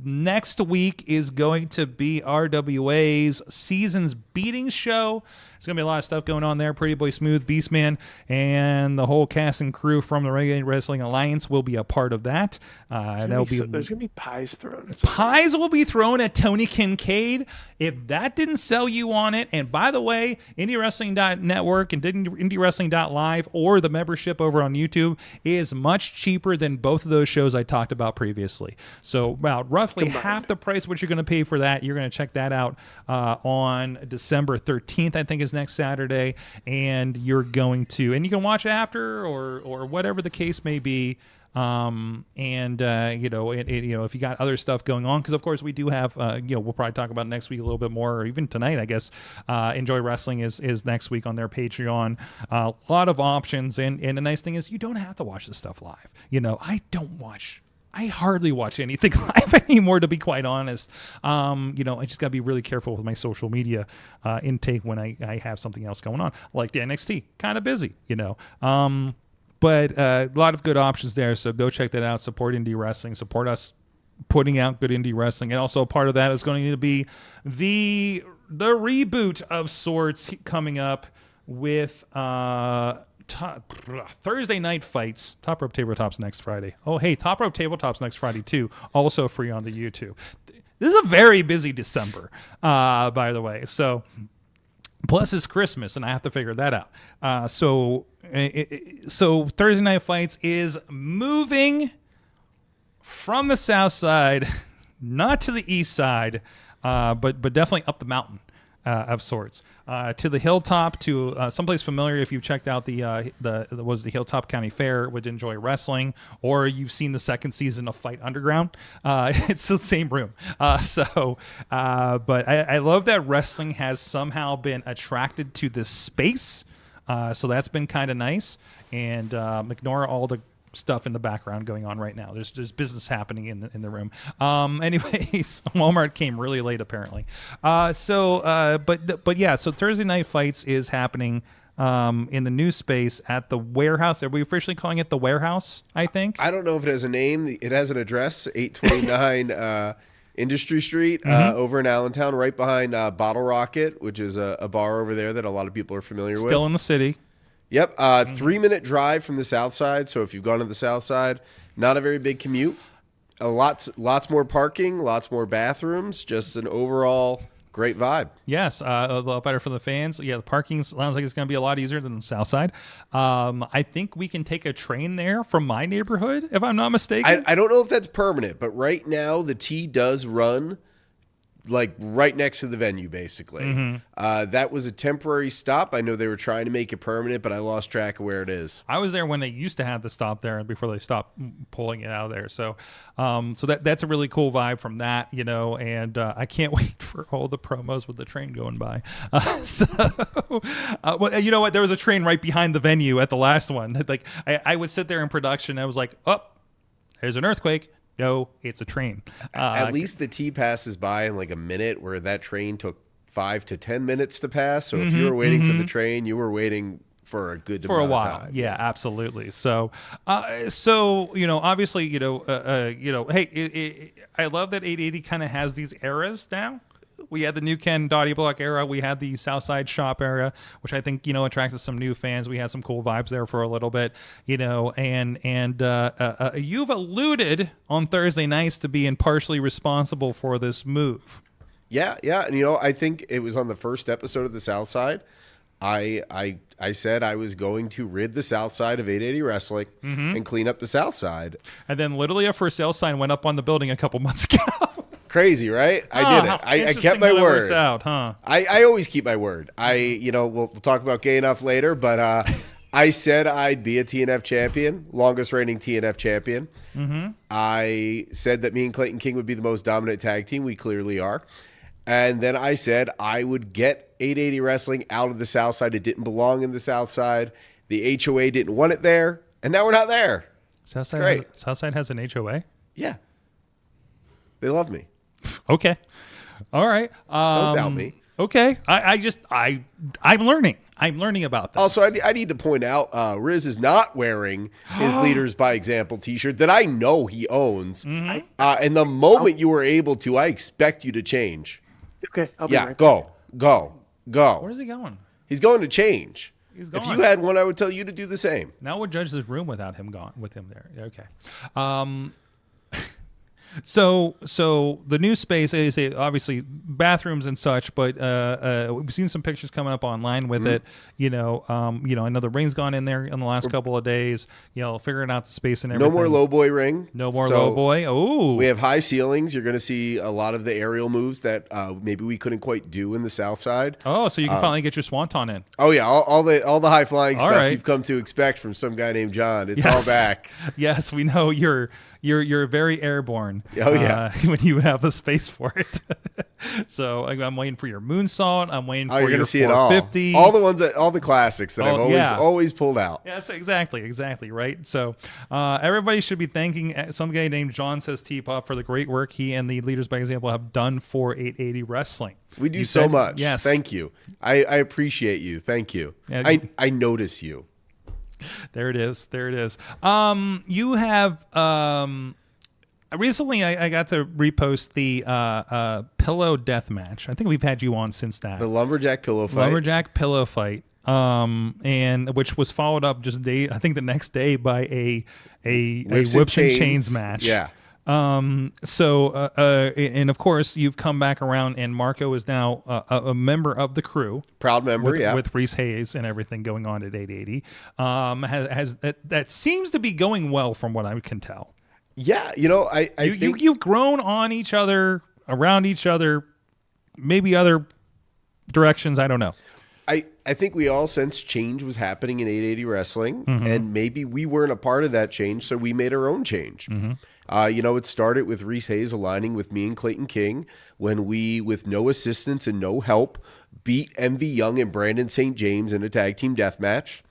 next week is going to be RWA's Seasons Beatings show. There's going to be a lot of stuff going on there. Pretty Boy Smooth, Beastman, and the whole cast and crew from the Renegade Wrestling Alliance will be a part of that. There's going to be pies thrown. Pies will be thrown at Tony Kincaid. If that didn't sell you on it, and by the way, IndyWrestling.network and IndyWrestling.live or the membership over on YouTube is much cheaper than both of those shows I talked about previously. So about roughly half the price what you're going to pay for that. You're going to check that out on December 13th, I think is next Saturday, and you can watch after or whatever the case may be. If you got other stuff going on, because of course we do have, we'll probably talk about next week a little bit more, or even tonight, I guess. Enjoy Wrestling is next week on their Patreon. A lot of options, and the nice thing is you don't have to watch this stuff live. I hardly watch anything live anymore, to be quite honest. I just got to be really careful with my social media intake when I have something else going on, like the NXT, kind of busy, But a lot of good options there, so go check that out. Support indie wrestling. Support us putting out good indie wrestling. And also part of that is going to be the reboot of sorts coming up with Thursday night fights. Top Rope Tabletop's next Friday. Oh, hey, Top Rope Tabletop's next Friday too. Also free on the YouTube. This is a very busy December, by the way. So, plus it's Christmas, and I have to figure that out. So Thursday night fights is moving from the south side, not to the east side, but definitely up the mountain. Of sorts, to the Hilltop, to someplace familiar. If you've checked out the Hilltop County Fair with Enjoy Wrestling, or you've seen the second season of Fight Underground, it's the same room. But I love that wrestling has somehow been attracted to this space. So that's been kind of nice, and ignore all the stuff in the background going on right now. There's business happening in the room. Anyways, Walmart came really late apparently. But yeah. So Thursday Night Fights is happening in the new space at the warehouse. Are we officially calling it the warehouse? I think. I don't know if it has a name. It has an address, 829 Industry Street, over in Allentown, right behind Bottle Rocket, which is a bar over there that a lot of people are familiar with. Still in the city. Yep. 3-minute drive from the south side. So if you've gone to the south side, not a very big commute. Lots more parking, lots more bathrooms, just an overall great vibe. Yes, a lot better for the fans. Yeah, the parking sounds like it's going to be a lot easier than the south side. I think we can take a train there from my neighborhood, if I'm not mistaken. I don't know if that's permanent, but right now the T does run like right next to the venue, basically. That was a temporary stop. I know they were trying to make it permanent, but I lost track of where it is. I was there when they used to have the stop there before they stopped pulling it out of there. So that's a really cool vibe from that, and I can't wait for all the promos with the train going by. Well, you know what? There was a train right behind the venue at the last one. Like I would sit there in production. I was like, oh, there's an earthquake. No, it's a train. At least the T passes by in like a minute, where that train took 5 to 10 minutes to pass. So if you were waiting for the train, you were waiting for a good for a amount while. of time. Yeah, absolutely. So obviously, hey, I love that 880 kind of has these eras now. We had the New Ken Dottie Block era. We had the Southside Shop era, which I think, attracted some new fans. We had some cool vibes there for a little bit, and you've alluded on Thursday nights to being partially responsible for this move. Yeah. And, I think it was on the first episode of the Southside. I said I was going to rid the South Side of 880 Wrestling and clean up the South Side. And then literally a for sale sign went up on the building a couple months ago. Crazy, right? I did it. I kept my word. Out, huh? I always keep my word. We'll talk about gay enough later, but I said I'd be a TNF champion, longest reigning TNF champion. I said that me and Clayton King would be the most dominant tag team. We clearly are. And then I said I would get 880 Wrestling out of the South Side. It didn't belong in the South Side. The HOA didn't want it there, and now we're not there. Southside has an HOA? Yeah. They love me. Okay. All right. Don't doubt me. Okay. I'm learning. I'm learning about this. Also, I need to point out, Riz is not wearing his Leaders by Example t-shirt that I know he owns. And the moment you were able to, I expect you to change. Okay. I'll be right. Go. Where's he going? He's going to change. He's gone. If you had one, I would tell you to do the same. Now we'll judge this room without him gone, with him there. Okay. So the new space is obviously bathrooms and such, but we've seen some pictures coming up online with it. I know the ring's gone in there in the last couple of days. Figuring out the space and everything. No more low boy ring. No more low boy. Oh, we have high ceilings. You're going to see a lot of the aerial moves that maybe we couldn't quite do in the South Side. Oh, so you can finally get your swanton in. Oh yeah, all the high flying stuff right. you've come to expect from some guy named John. It's all back. Yes, we know you're very airborne. Oh yeah, when you have the space for it. So I'm waiting for your moonsault. I'm waiting for your 450. All the ones all the classics that I've always pulled out. Yeah, that's exactly right. So everybody should be thanking some guy named John Says Teapot for the great work he and the Leaders by Example have done for 880 Wrestling. We do so much. Yes, thank you. I appreciate you. Thank you. Yeah, I notice you. There it is. You have recently I got to repost the pillow death match. I think we've had you on since that. The lumberjack pillow fight. And which was followed up the next day by a whips and chains match. Yeah. And of course you've come back around, and Marco is now a member of the crew, proud member, with Reese Hayes and everything going on at 880. That seems to be going well from what I can tell. Yeah, I think you've grown on each other, around each other, maybe other directions. I don't know. I think we all sensed change was happening in 880 Wrestling, and maybe we weren't a part of that change, so we made our own change. It started with Reese Hayes aligning with me and Clayton King when we, with no assistance and no help, beat MV Young and Brandon St. James in a tag team death match.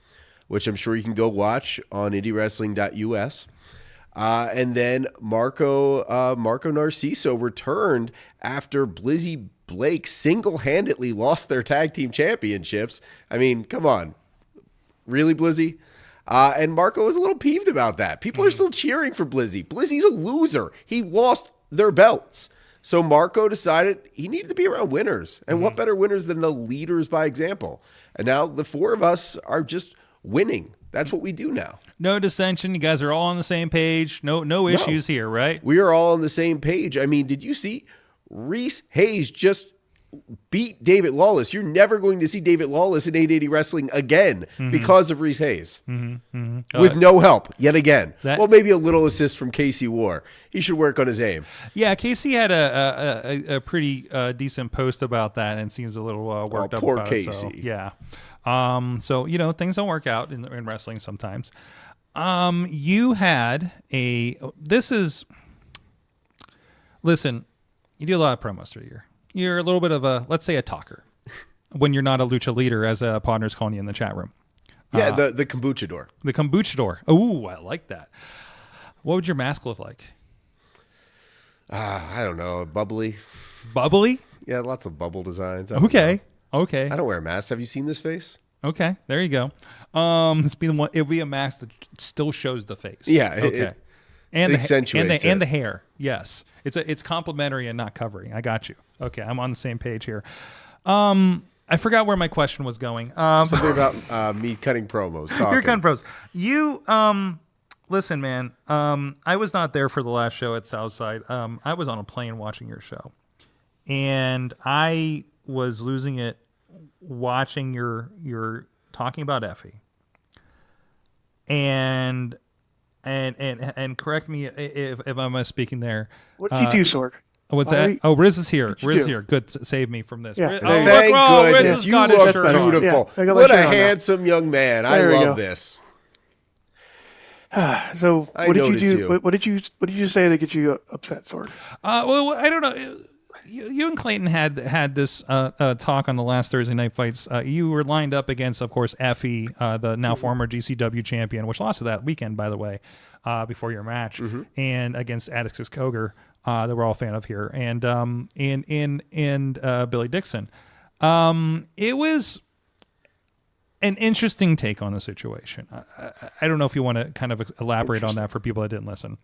which I'm sure you can go watch on IndyWrestling.us. And then Marco Narciso returned after Blizzy Blake single-handedly lost their tag team championships. I mean, come on. Really, Blizzy? And Marco was a little peeved about that. People are still cheering for Blizzy. Blizzy's a loser. He lost their belts. So Marco decided he needed to be around winners. And what better winners than the leaders by example? And now the four of us are just winning. That's what we do now. No dissension. You guys are all on the same page. No issues here, right? We are all on the same page. I mean, did you see Reese Hayes just beat David Lawless? You're never going to see David Lawless in 880 Wrestling again because of Reese Hayes. With no help, yet again. Well, maybe a little assist from Casey War. He should work on his aim. Yeah, Casey had a pretty decent post about that and seems a little worked up poor about Casey. it. So, yeah. So, things don't work out in wrestling sometimes. You had listen, you do a lot of promos through a year. You're a little bit of let's say a talker when you're not a lucha leader, as partner's calling you in the chat room. Yeah, the kombuchador. The kombuchador. Oh, I like that. What would your mask look like? I don't know. Bubbly. Bubbly? Yeah, lots of bubble designs. Okay. I don't wear a mask. Have you seen this face? Okay, there you go. It'll be a mask that still shows the face. Yeah. Okay. And the hair. Yes. It's complimentary and not covering. I got you. Okay, I'm on the same page here. I forgot where my question was going. Something about me cutting promos. You're cutting pros. You listen, man. I was not there for the last show at Southside. I was on a plane watching your show, and I was losing it watching your talking about Effie. And correct me if I'm misspeaking there. What did you do, Sorg? What's that? Riz is here. Riz is here. Good. Save me from this. Yeah, Riz, Thank Riz goodness. has You got his look shirt on. beautiful. Yeah, what a handsome young man. I love this. So I what did you notice do? you. What did you say to get you upset, Sorg? Well, I don't know. You and Clayton had this talk on the last Thursday Night Fights. You were lined up against, of course, Effie, the now former GCW champion, which lost to that weekend, by the way, before your match, and against Atticus Cogar, that we're all a fan of here, and Billy Dixon. It was an interesting take on the situation. I don't know if you want to kind of elaborate on that for people that didn't listen.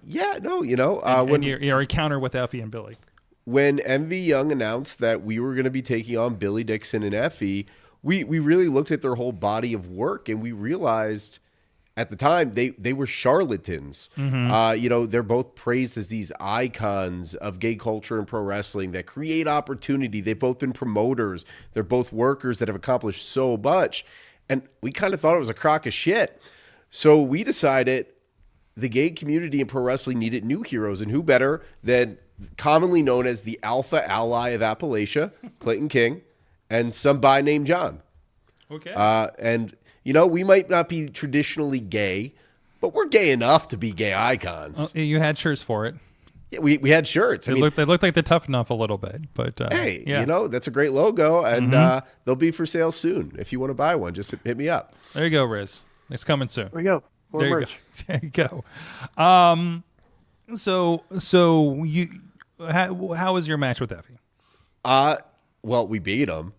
Yeah, no, when your encounter with Effie and Billy. When MV Young announced that we were going to be taking on Billy Dixon and Effie, we really looked at their whole body of work, and we realized at the time they were charlatans. They're both praised as these icons of gay culture and pro wrestling that create opportunity. They've both been promoters. They're both workers that have accomplished so much. And we kind of thought it was a crock of shit. So we decided the gay community in pro wrestling needed new heroes, and who better than commonly known as the Alpha Ally of Appalachia, Clayton King, and some guy named John. Okay. And we might not be traditionally gay, but we're gay enough to be gay icons. You had shirts for it. Yeah, we had shirts. They looked like they're tough enough a little bit, but hey, yeah. That's a great logo, and they'll be for sale soon. If you want to buy one, just hit me up. There you go, Riz. It's coming soon. There we go. More There merch. you go. So you, how was your match with Effie? Well, we beat him.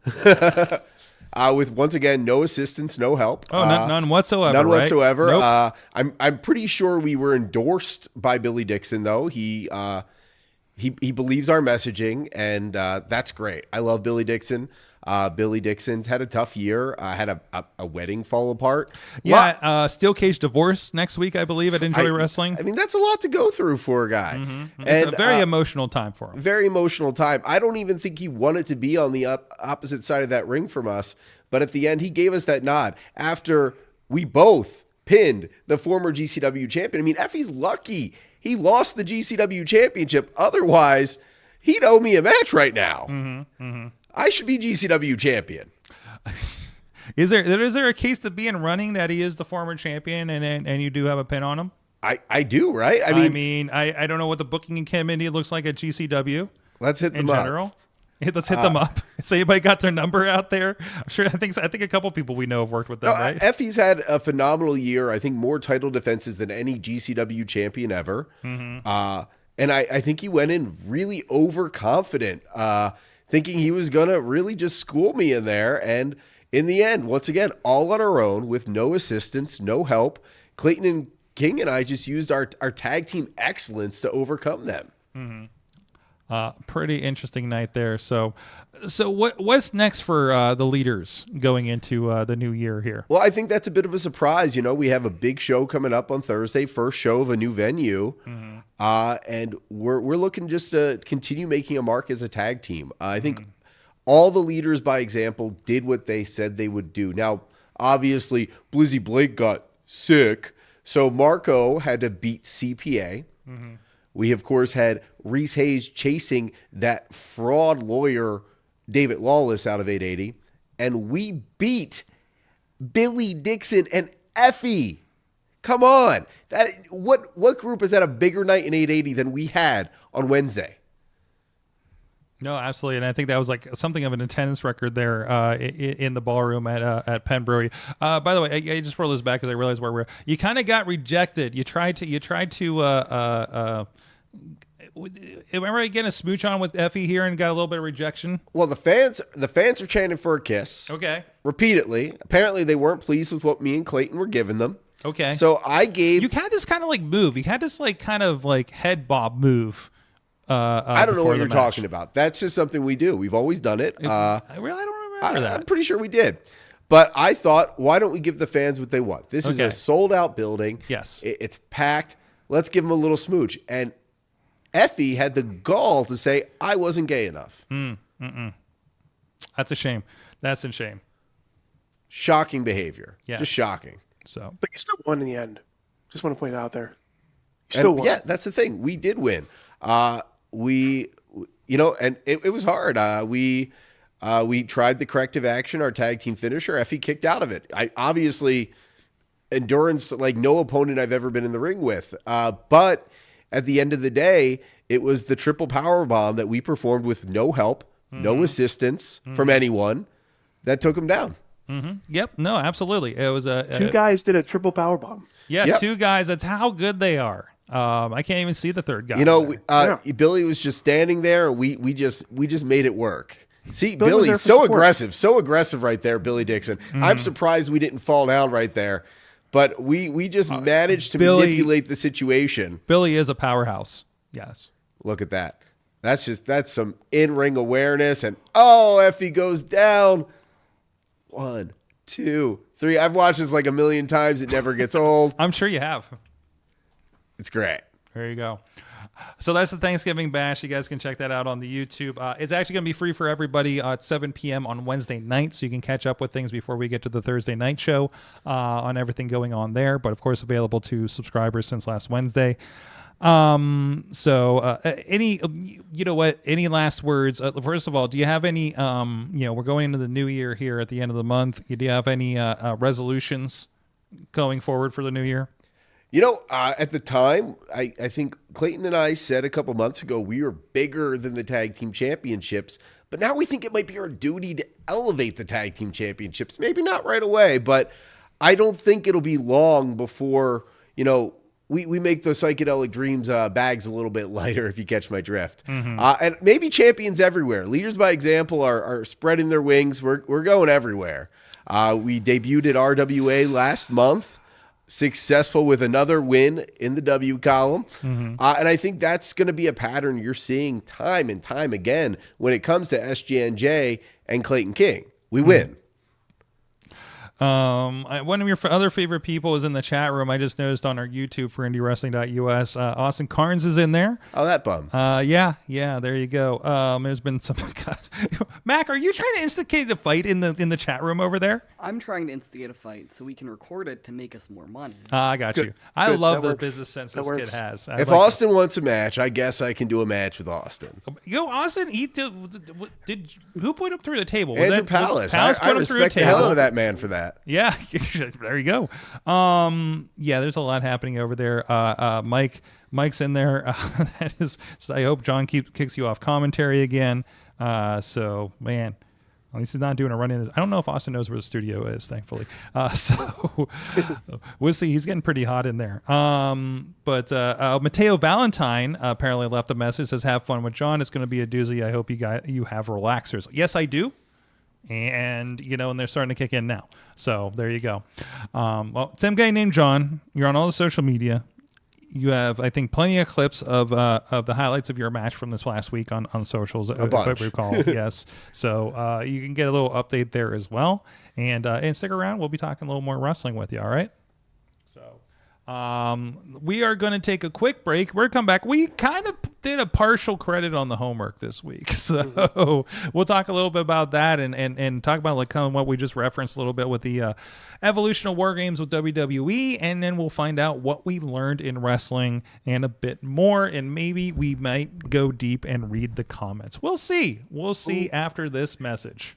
With once again no assistance, no help. Oh, none whatsoever. None right? whatsoever. Nope. I'm pretty sure we were endorsed by Billy Dixon, though. He believes our messaging, and that's great. I love Billy Dixon. Billy Dixon's had a tough year. Had a wedding fall apart. Yeah, steel cage divorce next week, I believe, at Enjoy Wrestling. I mean, that's a lot to go through for a guy. It's a very emotional time for him. Very emotional time. I don't even think he wanted to be on the opposite side of that ring from us. But at the end, he gave us that nod after we both pinned the former GCW champion. I mean, Effie's lucky he lost the GCW championship. Otherwise, he'd owe me a match right now. I should be GCW champion. Is there a case to be in running that he is the former champion and you do have a pin on him? I do, right? I mean, I don't know what the booking committee looks like at GCW. Let's hit them in general. Hey, let's hit them up. So anybody got their number out there? I'm sure. I think a couple people we know have worked with them. Right? Effie's had a phenomenal year. I think more title defenses than any GCW champion ever. And I think he went in really overconfident, thinking he was gonna really just school me in there. And in the end, once again, all on our own with no assistance, no help. Clayton and King and I just used our tag team excellence to overcome them. Pretty interesting night there. So what's next for the leaders going into the new year here? Well, I think that's a bit of a surprise. You know, we have a big show coming up on Thursday, first show of a new venue. And we're looking just to continue making a mark as a tag team. I think all the leaders, by example, did what they said they would do. Now, obviously, Blizzy Blake got sick, so Marco had to beat CPA. We, of course, had Reese Hayes chasing that fraud lawyer, David Lawless, out of 880. And we beat Billy Dixon and Effie. Come on. What group has had a bigger night in 880 than we had on Wednesday? No, absolutely, and I think that was like something of an attendance record there in the ballroom at Penn Brewery. By the way, I just rolled this back because I realized where we're. You kind of got rejected. You tried to. Remember getting a smooch on with Effie here and got a little bit of rejection? Well, the fans are chanting for a kiss. Okay. Repeatedly. Apparently, they weren't pleased with what me and Clayton were giving them. Okay. So I gave. You had this kind of like move. You had this like kind of like head bob move. I don't know what you're talking about. That's just something we do. We've always done it. I really don't remember that. I'm pretty sure we did. But I thought, why don't we give the fans what they want? This is a sold-out building. Yes. It's packed. Let's give them a little smooch. And Effie had the gall to say, I wasn't gay enough. That's a shame. That's a shame. Shocking behavior. Yes. Just shocking. So, But you still won in the end. Just want to point it out there. You still won. Yeah, that's the thing. We did win. And it was hard. We tried the corrective action, our tag team finisher. Effie kicked out of it. Obviously endurance like no opponent I've ever been in the ring with. But at the end of the day, it was the triple power bomb that we performed with no help, no assistance from anyone that took him down. Yep. No, absolutely. It was Two guys did a triple power bomb. Yeah, Yep. two guys. That's how good they are. I can't even see the third guy. You know, Billy was just standing there, and we just made it work. See, Billy's so aggressive right there, Billy Dixon. I'm surprised we didn't fall down right there, but we just managed to manipulate the situation. Billy is a powerhouse. Yes. Look at that. That's some in-ring awareness, and Effie goes down. 1, 2, 3. I've watched this like a million times. It never gets old. I'm sure you have. It's great. There you go. So that's the Thanksgiving Bash. You guys can check that out on the YouTube. It's actually going to be free for everybody at 7 p.m. on Wednesday night, so you can catch up with things before we get to the Thursday night show on everything going on there. But, of course, available to subscribers since last Wednesday. Any last words? First of all, do you have any, we're going into the new year here at the end of the month. Do you have any resolutions going forward for the new year? At the time, I think Clayton and I said a couple months ago we were bigger than the tag team championships, but now we think it might be our duty to elevate the tag team championships. Maybe not right away, but I don't think it'll be long before, we make the Psychedelic Dreams bags a little bit lighter, if you catch my drift. And maybe champions everywhere. Leaders by example are spreading their wings. We're going everywhere. We debuted at RWA last month. Successful with another win in the W column. And I think that's going to be a pattern you're seeing time and time again when it comes to SGNJ and Clayton King. We win. One of your other favorite people is in the chat room. I just noticed on our YouTube for IndyWrestling.us. Austin Carnes is in there. Oh, that bum. Yeah, there you go. There's been some. Mac, are you trying to instigate a fight in the chat room over there? I'm trying to instigate a fight so we can record it to make us more money. I got you. I love the business sense this kid has. If Austin wants a match, I guess I can do a match with Austin. Austin, who put him through the table? Andrew Palace. I respect the hell out of that man for that. Yeah, there you go. There's a lot happening over there. Mike's in there. That is. So I hope John kicks you off commentary again. So, man, at least he's not doing a run-in. I don't know if Austin knows where the studio is, thankfully. So we'll see. He's getting pretty hot in there. But Mateo Valentine apparently left a message, says, have fun with John. It's going to be a doozy. I hope you have relaxers. Yes, I do. And they're starting to kick in now. So there you go. Well, some guy named John, you're on all the social media. You have, I think, plenty of clips of the highlights of your match from this last week on socials. A bunch. If I recall. Yes. So you can get a little update there as well. And stick around. We'll be talking a little more wrestling with you. All right. So we are going to take a quick break. We're going to come back. We kind of did a partial credit on the homework this week. So we'll talk a little bit about that and talk about like kind of what we just referenced a little bit with the evolution of War Games with WWE. And then we'll find out what we learned in wrestling and a bit more. And maybe we might go deep and read the comments. We'll see. We'll see after this message.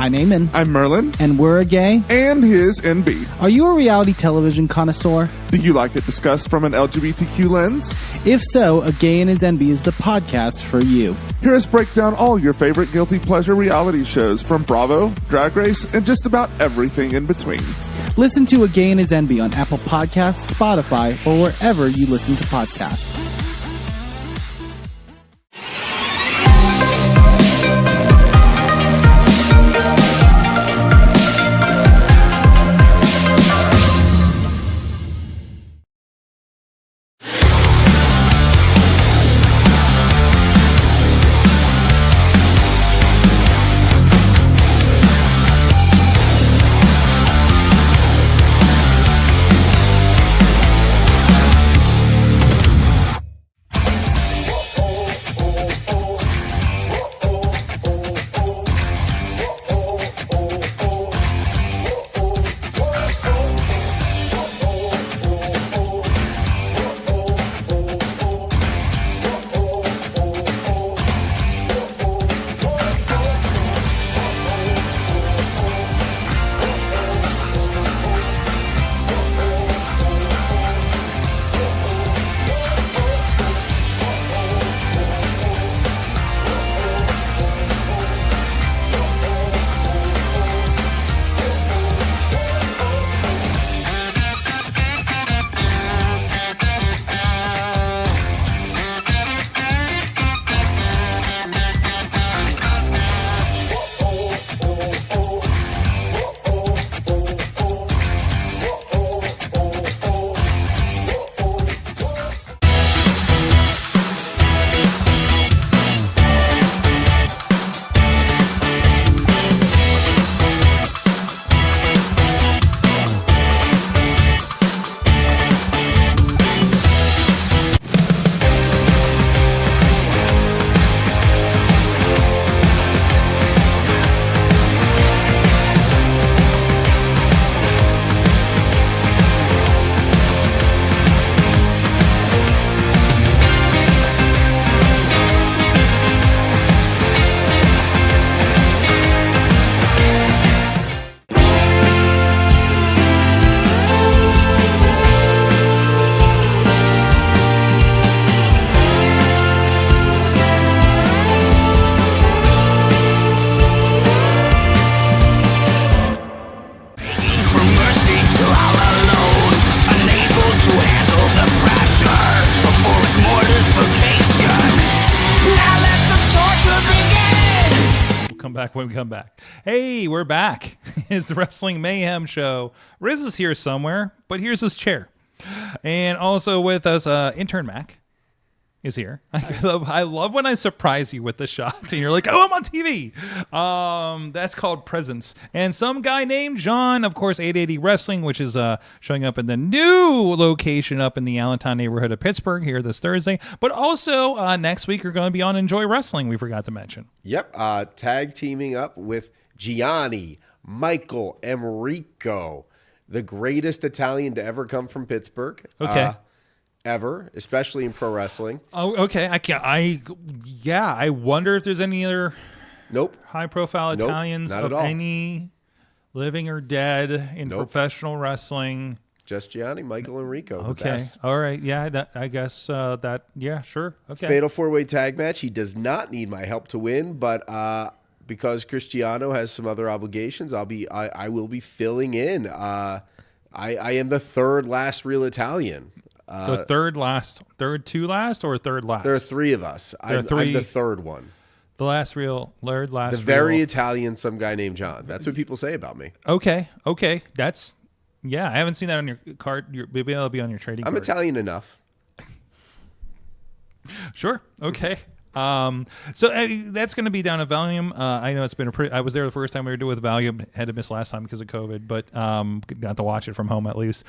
I'm Eamon. I'm Merlin. And we're a gay. And here's NB. Are you a reality television connoisseur? Do you like it discussed from an LGBTQ lens? If so, A Gay and His NB is the podcast for you. Hear us break down all your favorite guilty pleasure reality shows from Bravo, Drag Race, and just about everything in between. Listen to A Gay and His NB on Apple Podcasts, Spotify, or wherever you listen to podcasts. back when we come back. Hey, we're back. It's the Wrestling Mayhem show. Riz is here somewhere, but here's his chair. And also with us, intern Mac is here. I love when I surprise you with the shot and you're like, oh, I'm on TV. That's called presence. And some guy named John, of course, 880 Wrestling, which is showing up in the new location up in the Allentown neighborhood of Pittsburgh here this Thursday. But also next week, you're going to be on Enjoy Wrestling, we forgot to mention. Yep. Tag teaming up with Gianni, Michael, Enrico, the greatest Italian to ever come from Pittsburgh. Okay. Ever, especially in pro wrestling. Oh, okay. I wonder if there's any other high-profile Italians not of at all. any living or dead in professional wrestling. Just Gianni, Michael, Enrico. Okay. All right. Yeah, I guess that. Yeah, sure. Okay. Fatal 4-way tag match. He does not need my help to win, but because Cristiano has some other obligations, I will be filling in. I am the third last real Italian. The third to last, or third last? There are three of us. I'm the third one. The last real. The very Italian, some guy named John. That's what people say about me. Okay. That's, I haven't seen that on your card. Maybe that'll be on your trading card. I'm Italian enough. Sure. Okay. So that's going to be down at Valium. I know it's been I was there the first time we were doing with Valium. Had to miss last time because of COVID, but got to watch it from home at least.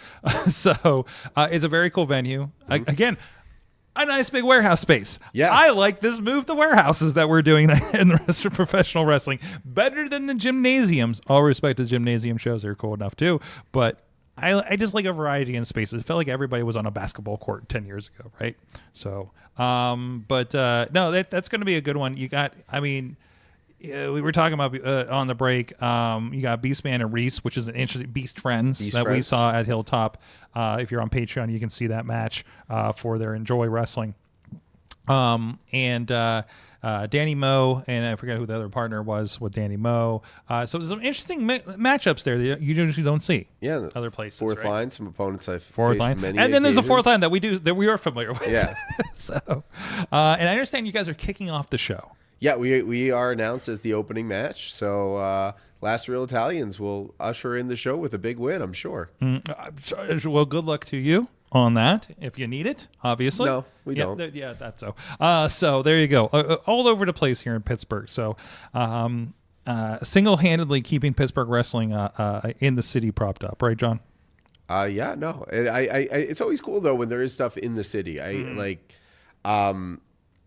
So it's a very cool venue. Again, a nice big warehouse space. Yeah, I like this move to warehouses that we're doing in the rest of professional wrestling. Better than the gymnasiums. All respect to gymnasium shows; they're cool enough too. But I just like a variety in spaces. It felt like everybody was on a basketball court 10 years ago, right? So, no, that's going to be a good one. You got, we were talking about on the break. You got Beastman and Reese, which is an interesting Beast Friends we saw at Hilltop. If you're on Patreon, you can see that match for their Enjoy Wrestling. Danny Moe, and I forget who the other partner was with Danny Moe. So there's some interesting matchups there that you usually don't see. Yeah, other places. Fourth line, some opponents I've fourth faced line, many and then there's a fourth occasions. line that we are familiar with. Yeah. So, and I understand you guys are kicking off the show. Yeah, we are announced as the opening match. So Last Real Italians will usher in the show with a big win, I'm sure. Well, good luck to you on that if you need it, obviously. No, we don't. That's so. So there you go. All over the place here in Pittsburgh. So single-handedly keeping Pittsburgh wrestling in the city propped up, right, John? Yeah, no. It's always cool though when there is stuff in the city.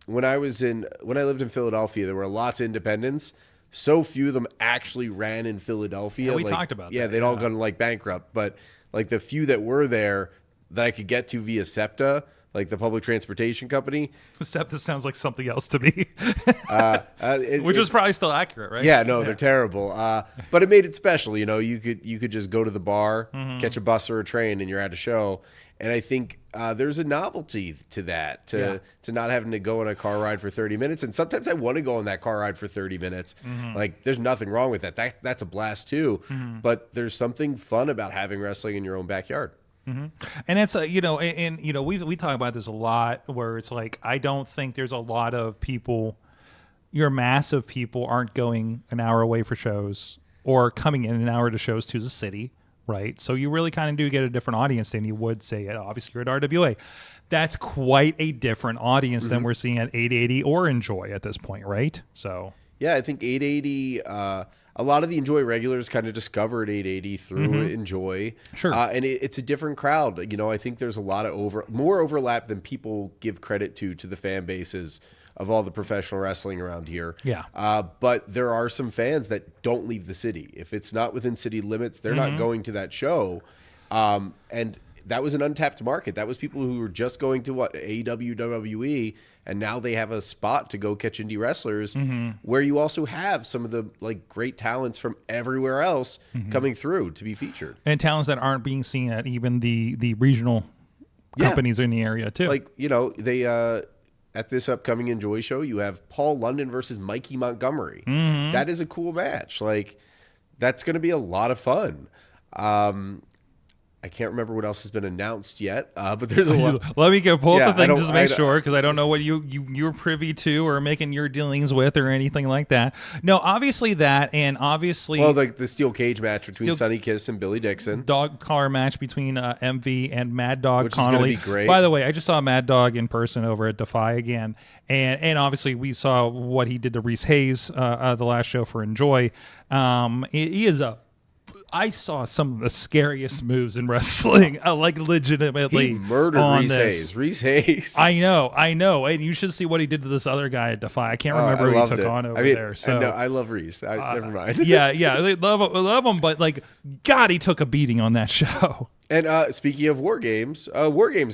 When I lived in Philadelphia, there were lots of independents. So few of them actually ran in Philadelphia. Yeah, we talked about that. Yeah, they'd all gone bankrupt, but the few that were there that I could get to via SEPTA, the public transportation company. SEPTA sounds like something else to me. Which is probably still accurate, right? Yeah, no, they're terrible. But it made it special. You could just go to the bar, catch a bus or a train, and you're at a show. And I think there's a novelty to that, to not having to go on a car ride for 30 minutes. And sometimes I want to go on that car ride for 30 minutes. There's nothing wrong with that. That's a blast too. But there's something fun about having wrestling in your own backyard. And it's we talk about this a lot, where it's I don't think there's a lot of people, your mass of people aren't going an hour away for shows or coming in an hour to shows to the city, right? So you really kind of do get a different audience than you would say obviously you're at RWA. That's quite a different audience than we're seeing at 880 or Enjoy at this point, right? So yeah, I think 880. A lot of the Enjoy regulars kind of discovered 880 through Enjoy. Sure. And it's a different crowd. I think there's a lot of more overlap than people give credit to the fan bases of all the professional wrestling around here. Yeah. But there are some fans that don't leave the city. If it's not within city limits, they're not going to that show. And that was an untapped market. That was people who were just going to AEW, WWE, and now they have a spot to go catch indie wrestlers, where you also have some of the great talents from everywhere else coming through to be featured, and talents that aren't being seen at even the regional companies in the area too. They at this upcoming Enjoy show, you have Paul London versus Mikey Montgomery. That is a cool match. That's going to be a lot of fun. I can't remember what else has been announced yet, but there's a lot. Let me go pull Yeah, up the I thing don't- just to make I- sure, because I don't know what you're privy to or making your dealings with or anything like that. No, obviously that, and obviously Well, like the steel cage match between Sonny Kiss and Billy Dixon. dog collar match between MV and Mad Dog Which is gonna Connolly. be great. By the way, I just saw Mad Dog in person over at Defy again, and obviously we saw what he did to Reese Hayes the last show for Enjoy. He is I saw some of the scariest moves in wrestling, like legitimately. He murdered on Reese this. Hayes. Reese Hayes. I know, and you should see what he did to this other guy at Defy. I can't remember who he took on over there. So I love Reese. Never mind. yeah, they love him, but like, God, he took a beating on that show. And speaking of War Games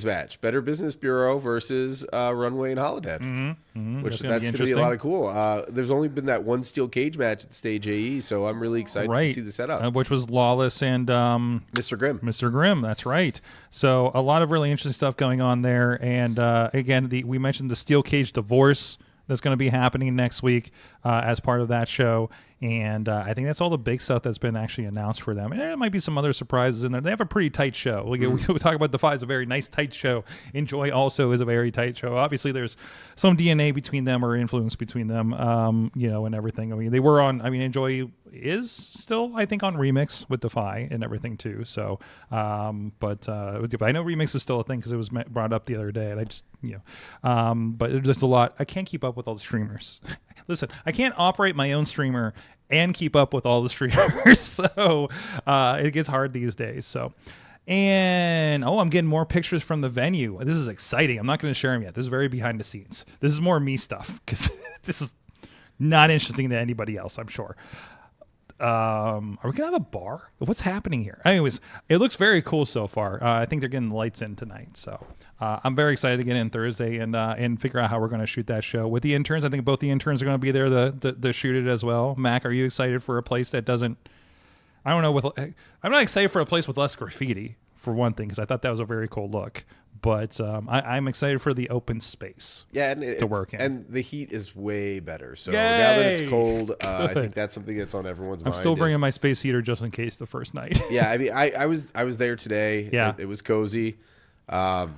match, Better Business Bureau versus Runway and Holodeck, which that's going to be a lot of cool. There's only been that one steel cage match at Stage AE, so I'm really excited to see the setup. Which was Lawless and Mr. Grimm. Mr. Grimm, that's right. So a lot of really interesting stuff going on there. And again, we mentioned the steel cage divorce that's going to be happening next week as part of that show. And I think that's all the big stuff that's been actually announced for them. And there might be some other surprises in there. They have a pretty tight show. We talk about Defy is a very nice, tight show. Enjoy also is a very tight show. Obviously, there's some DNA between them or influence between them, and everything. I mean, they were on, Enjoy is still, I think, on Remix with Defy and everything too. So, but I know Remix is still a thing because it was brought up the other day. And I just, but there's just a lot. I can't keep up with all the streamers. Listen, I can't operate my own streamer and keep up with all the streamers, so it gets hard these days. So, and I'm getting more pictures from the venue. This is exciting. I'm not going to share them yet. This is very behind the scenes. This is more me stuff because this is not interesting to anybody else, I'm sure. Are we gonna have a bar? What's happening here? Anyways, it looks very cool so far. I think they're getting the lights in tonight, so I'm very excited to get in Thursday and figure out how we're going to shoot that show with the interns. I think both the interns are going to be there to shoot it as well. Mac, are you excited for a place that doesn't? I don't know. I'm not excited for a place with less graffiti for one thing, because I thought that was a very cool look. But I'm excited for the open space to work in. And the heat is way better. So Yay! now that it's cold, I think that's something that's on everyone's mind. I'm still bringing my space heater just in case the first night. Yeah, I mean, I was there today. Yeah. It was cozy. And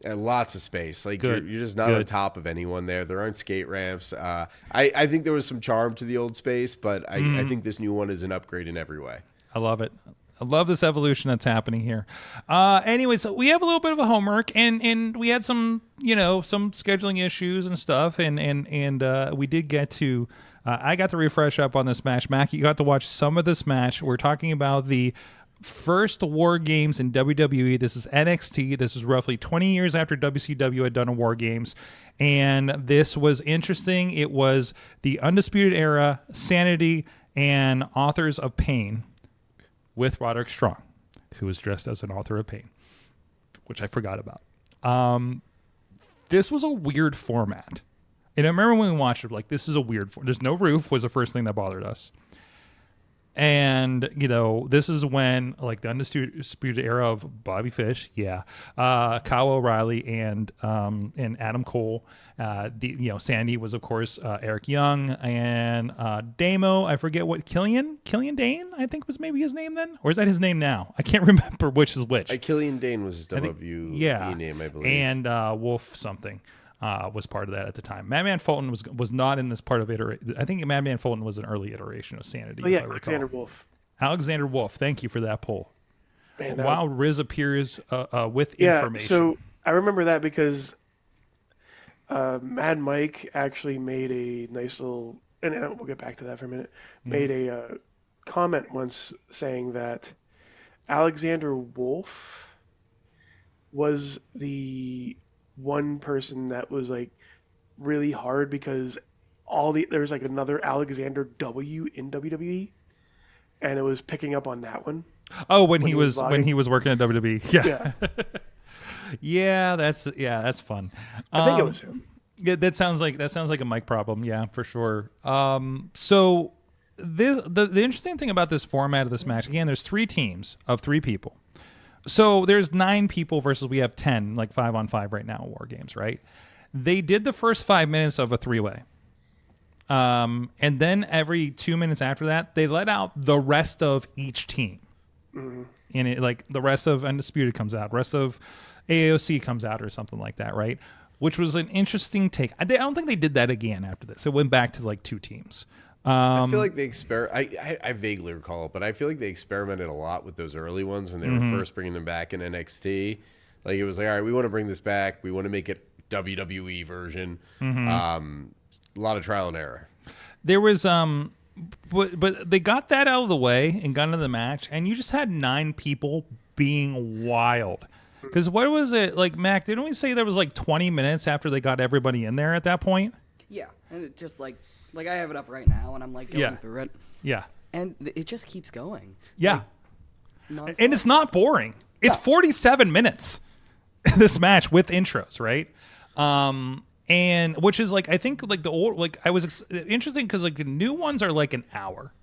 lots of space. Like you're just not on top of anyone there. There aren't skate ramps. I think there was some charm to the old space, but I think this new one is an upgrade in every way. I love it. I love this evolution that's happening here. Anyway, so we have a little bit of a homework, and we had some scheduling issues and stuff, and we did get to. I got to refresh up on this match. Mac, you got to watch some of this match. We're talking about the first War Games in WWE. This is NXT. This is roughly 20 years after WCW had done a War Games, and this was interesting. It was the Undisputed Era, Sanity, and Authors of Pain, with Roderick Strong, who was dressed as an author of pain, which I forgot about. This was a weird format. And I remember when we watched it, like, this is a weird format. There's no roof was the first thing that bothered us. And, this is when, like, the Undisputed Era of Bobby Fish, Kyle O'Reilly and Adam Cole. Sandy was, of course, Eric Young, and Damo, I forget what, Killian Dane, I think was maybe his name then? Or is that his name now? I can't remember which is which. Killian Dane was his WWE name, I believe. And Wolf something. Was part of that at the time. Madman Fulton was not in this part of it. I think Madman Fulton was an early iteration of Sanity. Oh yeah, Alexander Wolf. Alexander Wolf. Thank you for that poll. Man, wow, Riz appears with information. So I remember that because Mad Mike actually made a nice little, and we'll get back to that for a minute. Made a comment once saying that Alexander Wolf was the one person that was like really hard because there's like another Alexander W in WWE, and it was picking up on that one. Oh, when he was working at WWE. Yeah. That's fun. I think it was him. Yeah, that sounds like a Mike problem. Yeah, for sure. So the interesting thing about this format of this match, again, there's 3 teams of 3 people. So there's 9 people versus we have 10, like 5-on-5 right now in War Games, right? They did the first 5 minutes of a 3-way. And then every 2 minutes after that, they let out the rest of each team And it, like the rest of Undisputed comes out, rest of AOC comes out or something like that, right? Which was an interesting take. I don't think they did that again after this. It went back to like 2 teams. I feel like they I vaguely recall it, but I feel like they experimented a lot with those early ones when they were first bringing them back in NXT. Like it was like, all right, we want to bring this back. We want to make it WWE version. A lot of trial and error. There was but they got that out of the way and got into the match, and you just had 9 people being wild. Because what was it like, Mac? Didn't we say there was like 20 minutes after they got everybody in there at that point? Yeah, and it just like I have it up right now, and I'm like going through it. Yeah. And it just keeps going. Yeah. Like, and it's not boring. It's 47 minutes, this match with intros, right? And which is like, I think like the old, like I was interesting because like the new ones are like an hour.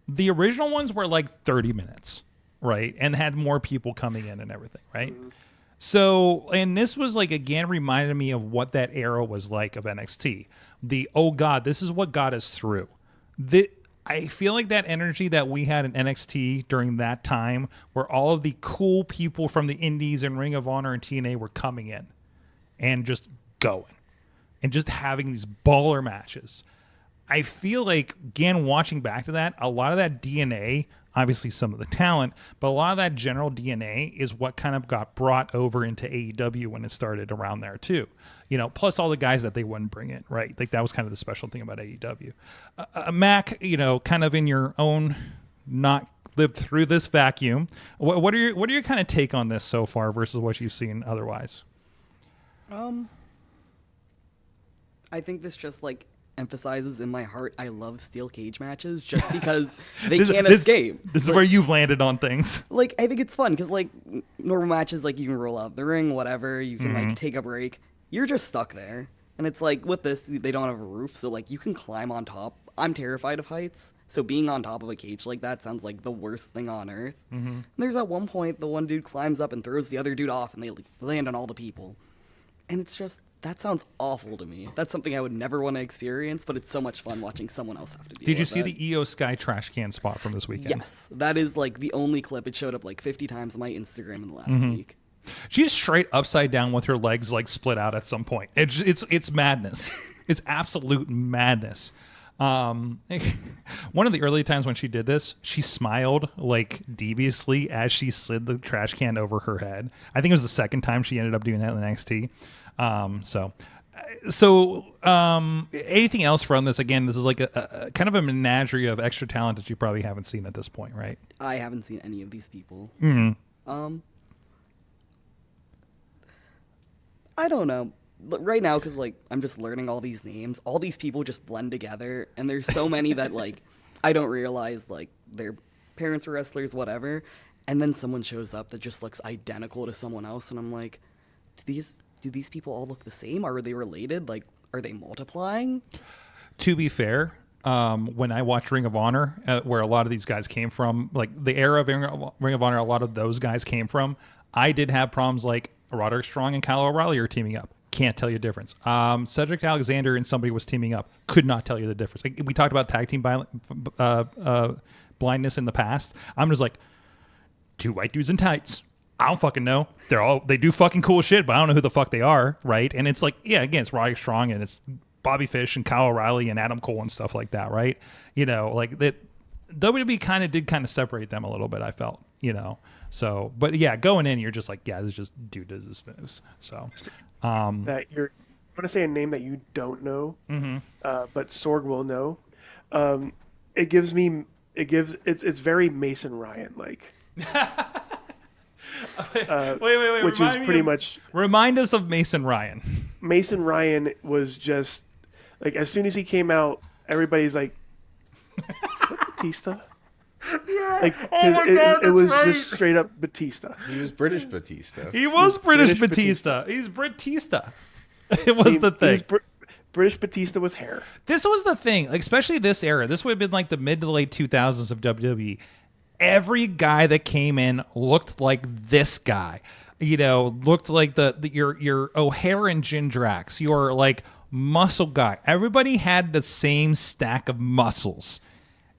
The original ones were like 30 minutes, right? And had more people coming in and everything, right? So, and this was like, again, reminded me of what that era was like of NXT. Oh God, this is what got us through. I feel like that energy that we had in NXT during that time, where all of the cool people from the Indies and Ring of Honor and TNA were coming in and just going and just having these baller matches. I feel like, again, watching back to that, a lot of that DNA, obviously some of the talent, but a lot of that general DNA is what kind of got brought over into AEW when it started around there too. You know, plus all the guys that they wouldn't bring in, right? Like that was kind of the special thing about AEW. Mac, you know, kind of in your own, not lived through this vacuum, what are your kind of take on this so far versus what you've seen otherwise? I think this just like emphasizes in my heart I love steel cage matches just because they can't escape. This is where you've landed on things. Like I think it's fun because like normal matches, like you can roll out the ring, whatever, you can like take a break. You're just stuck there, and it's like with this they don't have a roof, so like you can climb on top. I'm terrified of heights, so being on top of a cage like that sounds like the worst thing on earth. And there's at one point the one dude climbs up and throws the other dude off, and they land on all the people, and it's just. That sounds awful to me. That's something I would never want to experience, but it's so much fun watching someone else have to deal with. Did you see that. the EO Sky trash can spot from this weekend? Yes. That is like the only clip. It showed up like 50 times on my Instagram in the last week. She's straight upside down with her legs like split out at some point. It's madness. It's absolute madness. One of the early times when she did this, she smiled like deviously as she slid the trash can over her head. I think it was the second time she ended up doing that in NXT. Anything else from this? Again, this is like a kind of a menagerie of extra talent that you probably haven't seen at this point, right? I haven't seen any of these people. I don't know. Right now, because like I'm just learning all these names. All these people just blend together, and there's so many that like I don't realize like their parents were wrestlers, whatever. And then someone shows up that just looks identical to someone else, and I'm like, do these people all look the same? Are they related? Like, are they multiplying? To be fair, when I watched Ring of Honor, where a lot of these guys came from, like the era of Ring of Honor, a lot of those guys came from, I did have problems like Roderick Strong and Kyle O'Reilly are teaming up. Can't tell you the difference. Cedric Alexander and somebody was teaming up. Could not tell you the difference. Like, we talked about tag team blindness in the past. I'm just like, 2 white dudes in tights. I don't fucking know. They do fucking cool shit, but I don't know who the fuck they are, right? And it's like, yeah, again, it's Roderick Strong and it's Bobby Fish and Kyle O'Reilly and Adam Cole and stuff like that, right? You know, like that WWE did separate them a little bit, I felt, you know. So, but yeah, going in, you're just like, yeah, this is just dude does this moves. So, that I'm gonna say a name that you don't know, but Sorg will know. It's very Mason Ryan like. Wait. Which is pretty much. Remind us of Mason Ryan. Mason Ryan was just like, as soon as he came out, everybody's like, "Is that Batista?" Yeah. Like, oh my God, it was right. just straight up Batista. He was British Batista. He was British Batista. He's Batista. It was the thing. British Batista with hair. This was the thing, like, especially this era. This would have been like the mid to late 2000s of WWE. Every guy that came in looked like this guy, you know, looked like your O'Hare and Jindrax, your like muscle guy. Everybody had the same stack of muscles,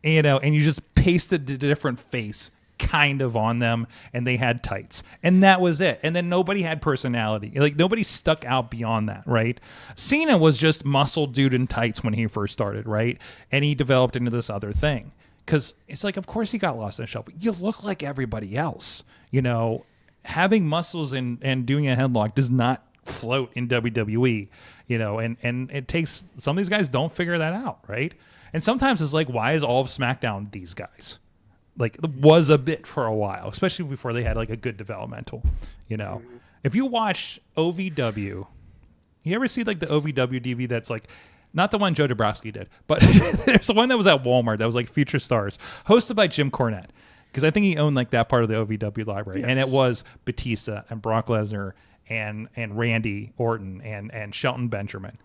you know, and you just pasted a different face. kind of on them, and they had tights, and that was it. And then nobody had personality. Like, nobody stuck out beyond that, right? Cena was just muscle dude in tights when he first started, right? And he developed into this other thing. Because it's like, of course he got lost in the shuffle. You look like everybody else. You know, having muscles and doing a headlock does not float in WWE, you know, and it takes, some of these guys don't figure that out, right? And sometimes it's like, why is all of SmackDown these guys? Like, it was a bit for a while, especially before they had like a good developmental, you know. If you watch OVW, you ever see like the OVW DV that's like, not the one Joe Dabrowski did, but there's the one that was at Walmart that was like Future Stars, hosted by Jim Cornette, because I think he owned like that part of the OVW library. Yes. And it was Batista and Brock Lesnar and Randy Orton and Shelton Benjamin.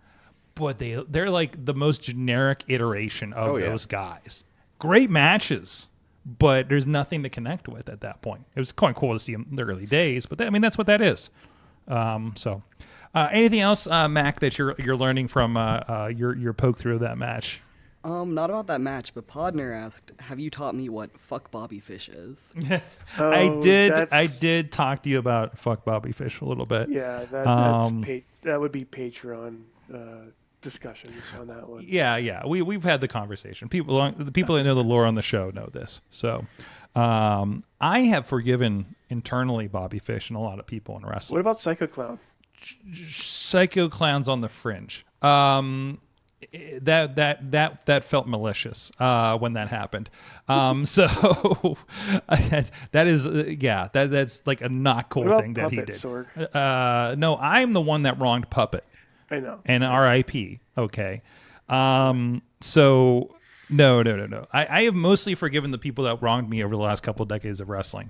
But they're like the most generic iteration of those guys. Great matches, but there's nothing to connect with at that point. It was quite cool to see them in the early days, but that's what that is. Anything else, Mac, that you're learning from your poke through of that match? Not about that match, but Podner asked, "Have you taught me what fuck Bobby Fish is?" I did talk to you about fuck Bobby Fish a little bit. Yeah, that would be Patreon discussions on that one. Yeah, we've had the conversation. The people that know the lore on the show know this. So, I have forgiven internally Bobby Fish and a lot of people in wrestling. What about Psycho Clown? Psycho Clown's on the fringe. That felt malicious when that happened. So that is that's like a not cool thing that he did. Sword? No, I'm the one that wronged Puppet. I know. And R.I.P. Okay. So no. I have mostly forgiven the people that wronged me over the last couple of decades of wrestling.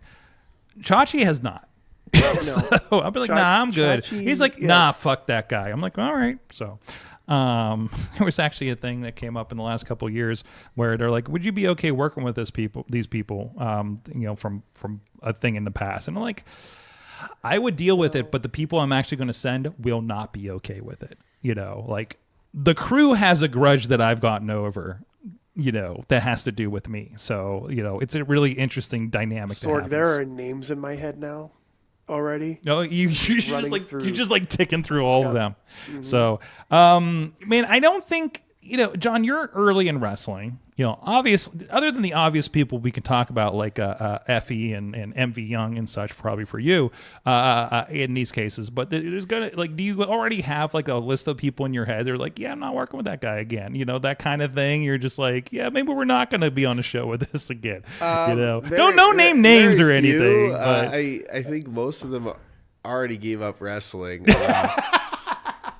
Chachi has not. No. So I'll be like, nah, I'm good. He's like, nah, fuck that guy. I'm like, all right. So there was actually a thing that came up in the last couple of years where they're like, would you be okay working with these people, from a thing in the past? And I'm like, I would deal with it, but the people I'm actually going to send will not be okay with it. You know, like, the crew has a grudge that I've gotten over, you know, that has to do with me. So, you know, it's a really interesting dynamic. Sorg, there are names in my head now already. No, you're just like ticking through all of them. Mm-hmm. So, man, I don't think, you know, John, you're early in wrestling. You know, other than the obvious people we can talk about, like Effie and MV Young and such, probably for you in these cases. But there's gonna, like, do you already have like a list of people in your head? They're like, yeah, I'm not working with that guy again. You know, that kind of thing. You're just like, yeah, maybe we're not going to be on a show with this again. You know, don't name names or anything. But I think most of them already gave up wrestling.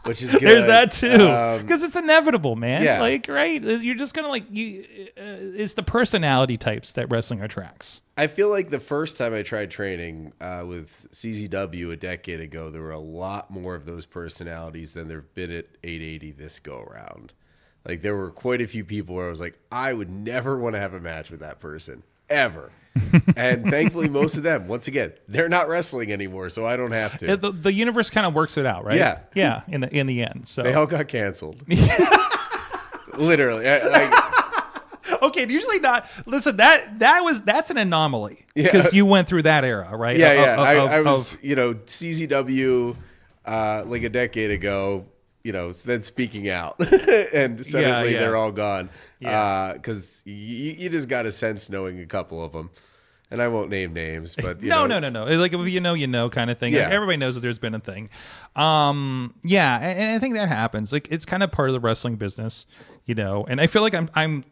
Which is good. There's that too, because it's inevitable, man. Yeah. Like, right? You're just gonna it's the personality types that wrestling attracts. I feel like the first time I tried training with CZW a decade ago, there were a lot more of those personalities than there've been at 880 this go around. Like, there were quite a few people where I was like, I would never want to have a match with that person ever. And thankfully, most of them, once again, they're not wrestling anymore, so I don't have to. The universe kind of works it out, right? Yeah. In the end, so they all got canceled. Literally. Okay, usually not. Listen, that's an anomaly because you went through that era, right? Yeah. I was, CZW like a decade ago. Then speaking out, and suddenly they're all gone. Because you just got a sense knowing a couple of them, and I won't name names, but no. Like, if you know, kind of thing. Yeah. Like, everybody knows that there's been a thing. And I think that happens. Like, it's kind of part of the wrestling business, And I feel like I'm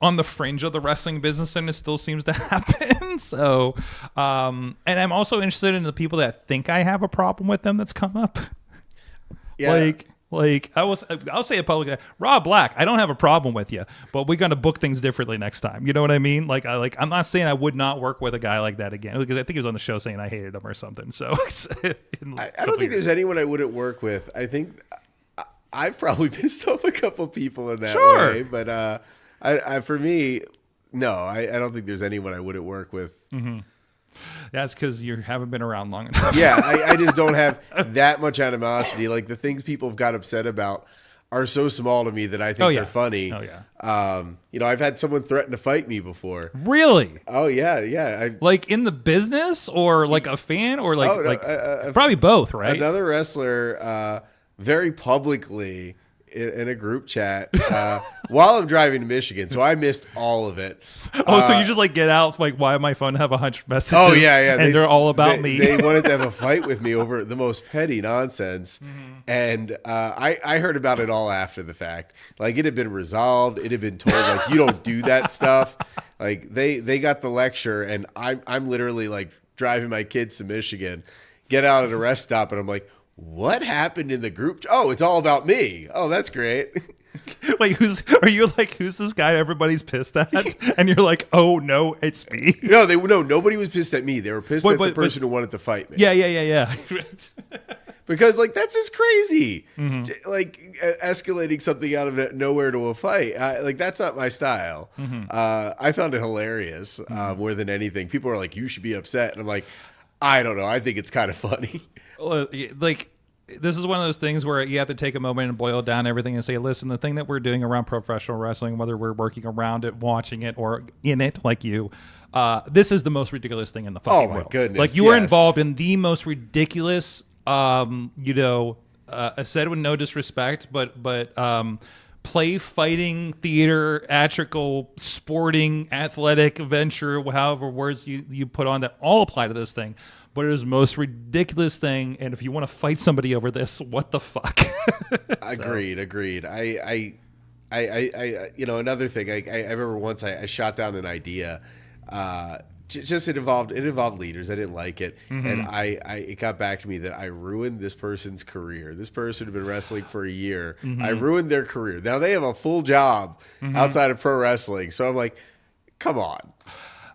on the fringe of the wrestling business, and it still seems to happen. So, and I'm also interested in the people that think I have a problem with them that's come up. Yeah. Like I'll say it publicly, Rob Black, I don't have a problem with you, but we're gonna book things differently next time. You know what I mean? I'm not saying I would not work with a guy like that again, because I think he was on the show saying I hated him or something. So I don't think there's anyone I wouldn't work with. I think I've probably pissed off a couple people in that way, but for me, no, I don't think there's anyone I wouldn't work with. Mm-hmm. That's because you haven't been around long enough. Yeah, I just don't have that much animosity. Like, the things people have got upset about, are so small to me that I think they're funny. Oh yeah. I've had someone threaten to fight me before. Really? Oh yeah. Like in the business, or like a fan, or like probably both, right? Another wrestler, very publicly in a group chat while I'm driving to Michigan, so I missed all of it. So you just like get out, like, why my phone have 100 messages? Oh yeah, and they're all about me. They wanted to have a fight with me over the most petty nonsense, and I heard about it all after the fact. Like, it had been resolved. It had been told, like, you don't do that stuff. Like, they got the lecture, and I'm literally like driving my kids to Michigan, get out at a rest stop, and I'm like, what happened in the group? Oh, it's all about me. Oh, that's great. Like, who's this guy everybody's pissed at? And you're like, oh no, it's me. No, nobody was pissed at me. They were pissed at the person who wanted to fight me. Yeah. Because, like, that's just crazy. Like, escalating something out of nowhere to a fight. Like, that's not my style. I found it hilarious more than anything. People are like, you should be upset. And I'm like, I don't know. I think it's kind of funny. Like, this is one of those things where you have to take a moment and boil down everything and say, listen, the thing that we're doing around professional wrestling, whether we're working around it, watching it, or in it, like you, this is the most ridiculous thing in the fucking world. Goodness, like, you are involved in the most ridiculous, said with no disrespect, but play, fighting, theater, theatrical, sporting, athletic venture, however words you put on that all apply to this thing. But it is the most ridiculous thing, and if you want to fight somebody over this, what the fuck? Agreed. I another thing. I remember once I shot down an idea. It involved leaders. I didn't like it, and it got back to me that I ruined this person's career. This person had been wrestling for a year. I ruined their career. Now they have a full job outside of pro wrestling. So I'm like, come on.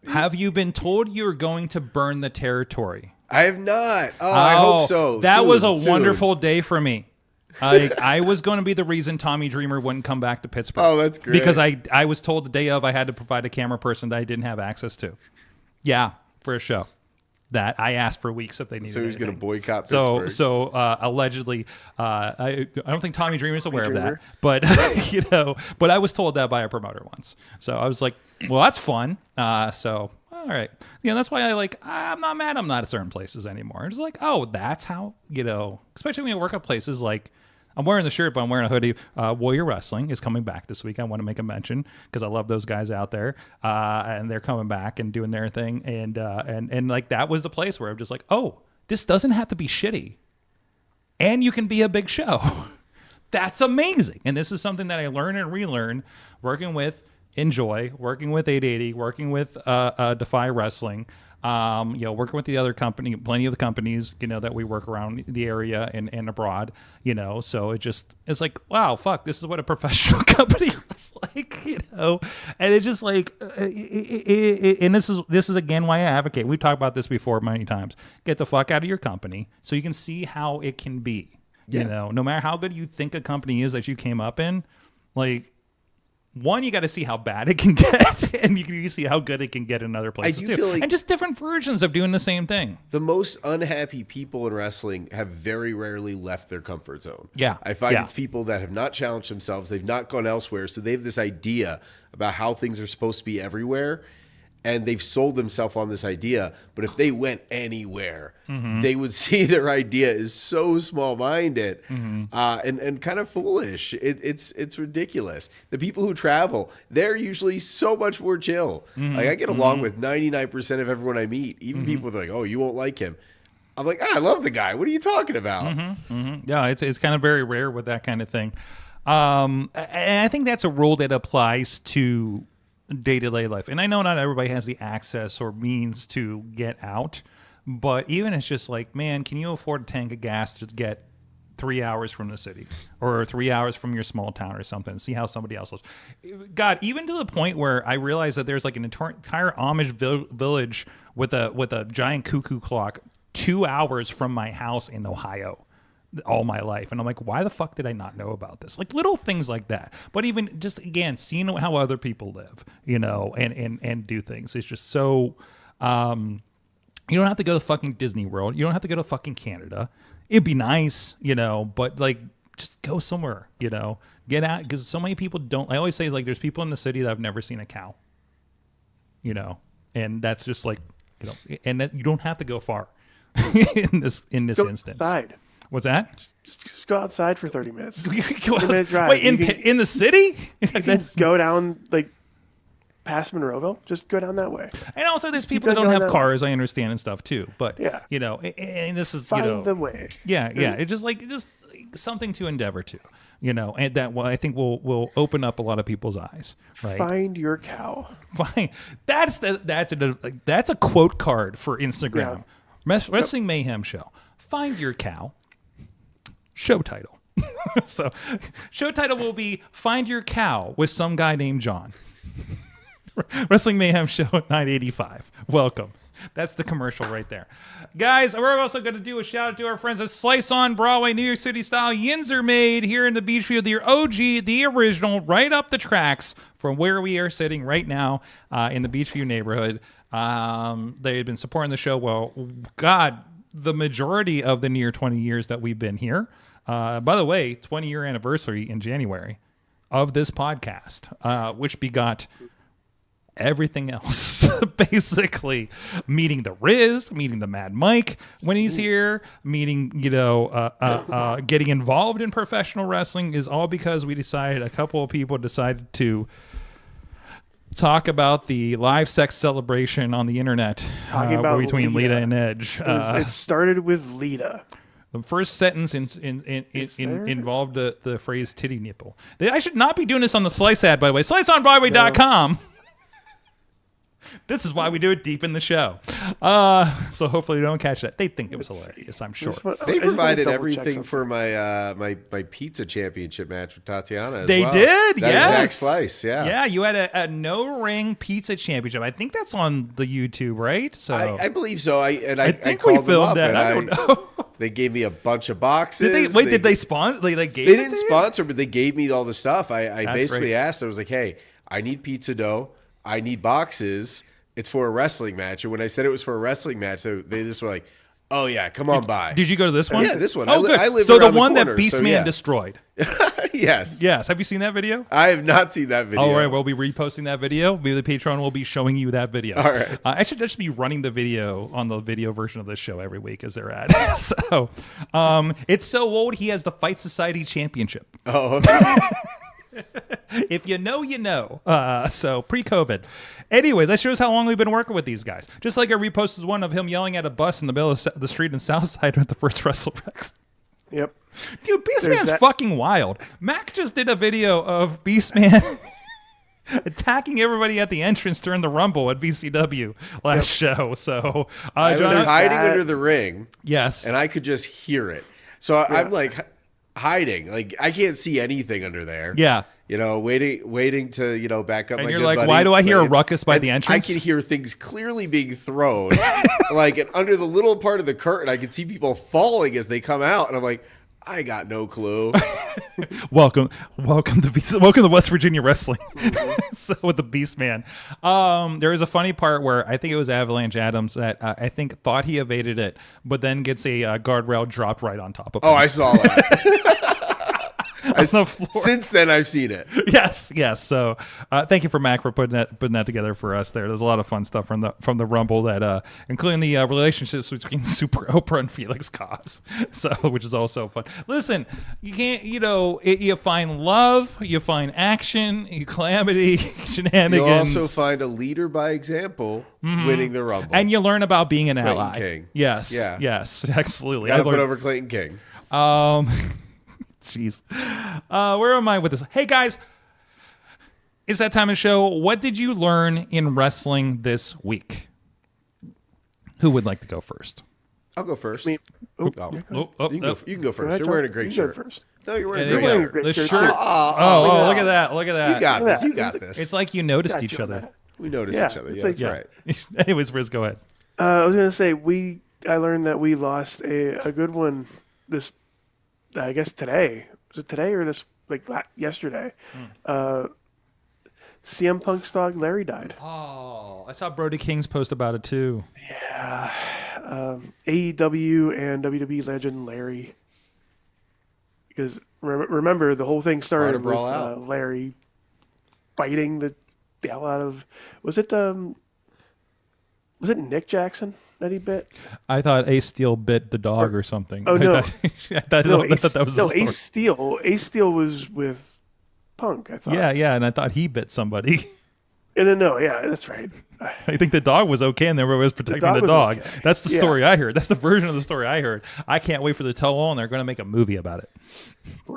Have you been told you're going to burn the territory? I have not. I hope so. That was a wonderful day for me. I was going to be the reason Tommy Dreamer wouldn't come back to Pittsburgh. Oh, that's great. Because I was told the day of I had to provide a camera person that I didn't have access to. Yeah, for a show that I asked for weeks if they needed. So he was going to boycott Pittsburgh. Pittsburgh. So allegedly, I don't think Tommy Dreamer is aware of that, but but I was told that by a promoter once. So I was like, well, that's fun. So all right, that's why I'm not mad. I'm not at certain places anymore. It's like, oh, that's how especially when you work at places like. I'm wearing the shirt, but I'm wearing a hoodie. Warrior Wrestling is coming back this week. I want to make a mention because I love those guys out there, and they're coming back and doing their thing. And like, that was the place where I'm just like, oh, this doesn't have to be shitty, and you can be a big show. That's amazing. And this is something that I learn and relearn working with Enjoy, working with 880, working with Defy Wrestling. Working with the other company, plenty of the companies, that we work around the area and abroad, so it's like, wow, fuck, this is what a professional company was like, and it's just like, and this is again why I advocate. We've talked about this before many times. Get the fuck out of your company so you can see how it can be, no matter how good you think a company is that you came up in, like, one, you got to see how bad it can get, and you can see how good it can get in other places too. Feel like and just different versions of doing the same thing. The most unhappy people in wrestling have very rarely left their comfort zone. Yeah. I find it's people that have not challenged themselves. They've not gone elsewhere. So they have this idea about how things are supposed to be everywhere. And they've sold themselves on this idea. But if they went anywhere, they would see their idea is so small-minded and kind of foolish. It's ridiculous. The people who travel, they're usually so much more chill. Like, I get along with 99% of everyone I meet. Even people that are like, oh, you won't like him. I'm like, I love the guy. What are you talking about? Yeah, it's kind of very rare with that kind of thing. And I think that's a rule that applies to day-to-day life. And I know not everybody has the access or means to get out, but even it's just like, man, can you afford a tank of gas to get 3 hours from the city or 3 hours from your small town or something, see how somebody else lives? God, even to the point where I realized that there's like an entire Amish village with a giant cuckoo clock 2 hours from my house in Ohio all my life. And I'm like, why the fuck did I not know about this? Like, little things like that. But even just, again, seeing how other people live, and do things. It's just so, you don't have to go to fucking Disney World. You don't have to go to fucking Canada. It'd be nice, but like, just go somewhere, get out, because so many people don't. I always say, like, there's people in the city that have never seen a cow, and that's just like, and that you don't have to go far in this Go instance. outside. What's that? Just go outside for 30 minutes. 30 minute drive. Wait, You can- in the city? You can go down, like, past Monroeville. Just go down that way. And also, there's people that keep don't going have down. cars. I understand and stuff too. But Yeah. and this is Find the way. Yeah. It's just like something to endeavor to, and that I think will open up a lot of people's eyes. Right. Find your cow. Fine. That's a quote card for Instagram. Wrestling Mayhem Show. Find your cow. Show title. So, show title will be "Find Your Cow" with some guy named John. Wrestling Mayhem Show 985. Welcome. That's the commercial right there. Guys, we're also going to do a shout out to our friends at Slice on Broadway, New York City style. Yins are made here in the Beachview, the OG, the original, right up the tracks from where we are sitting right now in the Beachview neighborhood. They've been supporting the show. Well, God, the majority of the near 20 years that we've been here. By the way, 20-year anniversary in January of this podcast, which begot everything else. Basically, meeting the Riz, meeting the Mad Mike when he's here, meeting, getting involved in professional wrestling is all because a couple of people decided to talk about the live sex celebration on the internet between Lita and Edge. It started with Lita. The first sentence involved the phrase "titty nipple." I should not be doing this on the Slice ad, by the way. SliceOnBroadway.com. This is why we do it deep in the show. So hopefully you don't catch that. They think it was hilarious, I'm sure. They provided everything for my my pizza championship match with Tatiana as They well. did, that yes. exact slice, yeah. Yeah, you had a no-ring pizza championship. I think that's on the YouTube, right? So I believe so. I think called we them filmed up that. and I don't know. They gave me a bunch of boxes. Did they sponsor? They gave They it didn't to you? sponsor, but they gave me all the stuff. I basically great. asked. I was like, "Hey, I need pizza dough. I need boxes. It's for a wrestling match." And when I said it was for a wrestling match, they just were like, "Oh yeah, come on by." Did you go to this one? Yeah, this one. Oh, good. I live so the around the one corner, that Beastman yeah. destroyed. Yes. Yes. Have you seen that video? I have not seen that video. All right, we'll be reposting that video. Maybe the Patreon will be showing you that video. All right. I should just be running the video on the video version of this show every week as they're at. So, it's so old. He has the Fight Society Championship. Oh, okay. If you know, you know. So pre-COVID. Anyways, that shows how long we've been working with these guys. Just like I reposted one of him yelling at a bus in the middle of the street in Southside at the first WrestleRex. Yep. Dude, There's Beastman's that- fucking wild. Mac just did a video of Beastman attacking everybody at the entrance during the Rumble at VCW last show. So, I was John, hiding that- under the ring, yes. and I could just hear it. So I'm like hiding. Like I can't see anything under there. Yeah. Waiting to, back up. And my you're good like, buddy, why do I hear a playing. ruckus by And the entrance? I can hear things clearly being thrown. Like, and under the little part of the curtain, I can see people falling as they come out. And I'm like, I got no clue. Welcome to West Virginia Wrestling. So with the Beast Man, there is a funny part where I think it was Avalanche Adams that I think thought he evaded it, but then gets a guardrail dropped right on top of him. Oh, I saw that. on the floor. Since then, I've seen it. Yes. So thank you for Mac for putting that together for us. There's a lot of fun stuff from the Rumble that including the relationships between Super Oprah and Felix Cos. So which is also fun. Listen, you can't you find love, you find action, calamity, shenanigans. You'll also find a leader by example winning the Rumble. and you learn about being an Clayton ally. King. Yes. Yeah. Yes. Absolutely. Gotta I put learned- over Clayton King. Jeez. Where am I with this? Hey, guys. It's that time of show. What did you learn in wrestling this week? Who would like to go first? I'll go first. Me. Oh, you can go first. ahead, You're wearing a John. great You go shirt. first. No, you're wearing There a you great go. shirt. Great The shirt, shirt. too. Oh, look at that. Look at that. You got Look at this. that. You got this. It's like you noticed Got each you on other. that. We notice Yeah, each other. it's Yeah, like- that's right. Anyways, Riz, go ahead. I was gonna say I learned that we lost a good one this, I guess today. Was it today or this yesterday? CM Punk's dog Larry died. Oh, I saw Brody King's post about it too. Yeah. AEW and WWE legend Larry because remember the whole thing started with brawl out. Larry biting the hell out of was it Nick Jackson that he bit? I thought Ace Steel bit the dog or something. Oh, no. I thought that was the story. Ace Steel was with Punk, I thought. Yeah, and I thought he bit somebody. And then that's right. I think the dog was okay, and everybody was protecting the was dog. okay. That's the Yeah. story I heard. That's the version of the story I heard. I can't wait for the tell-all, and they're going to make a movie about it.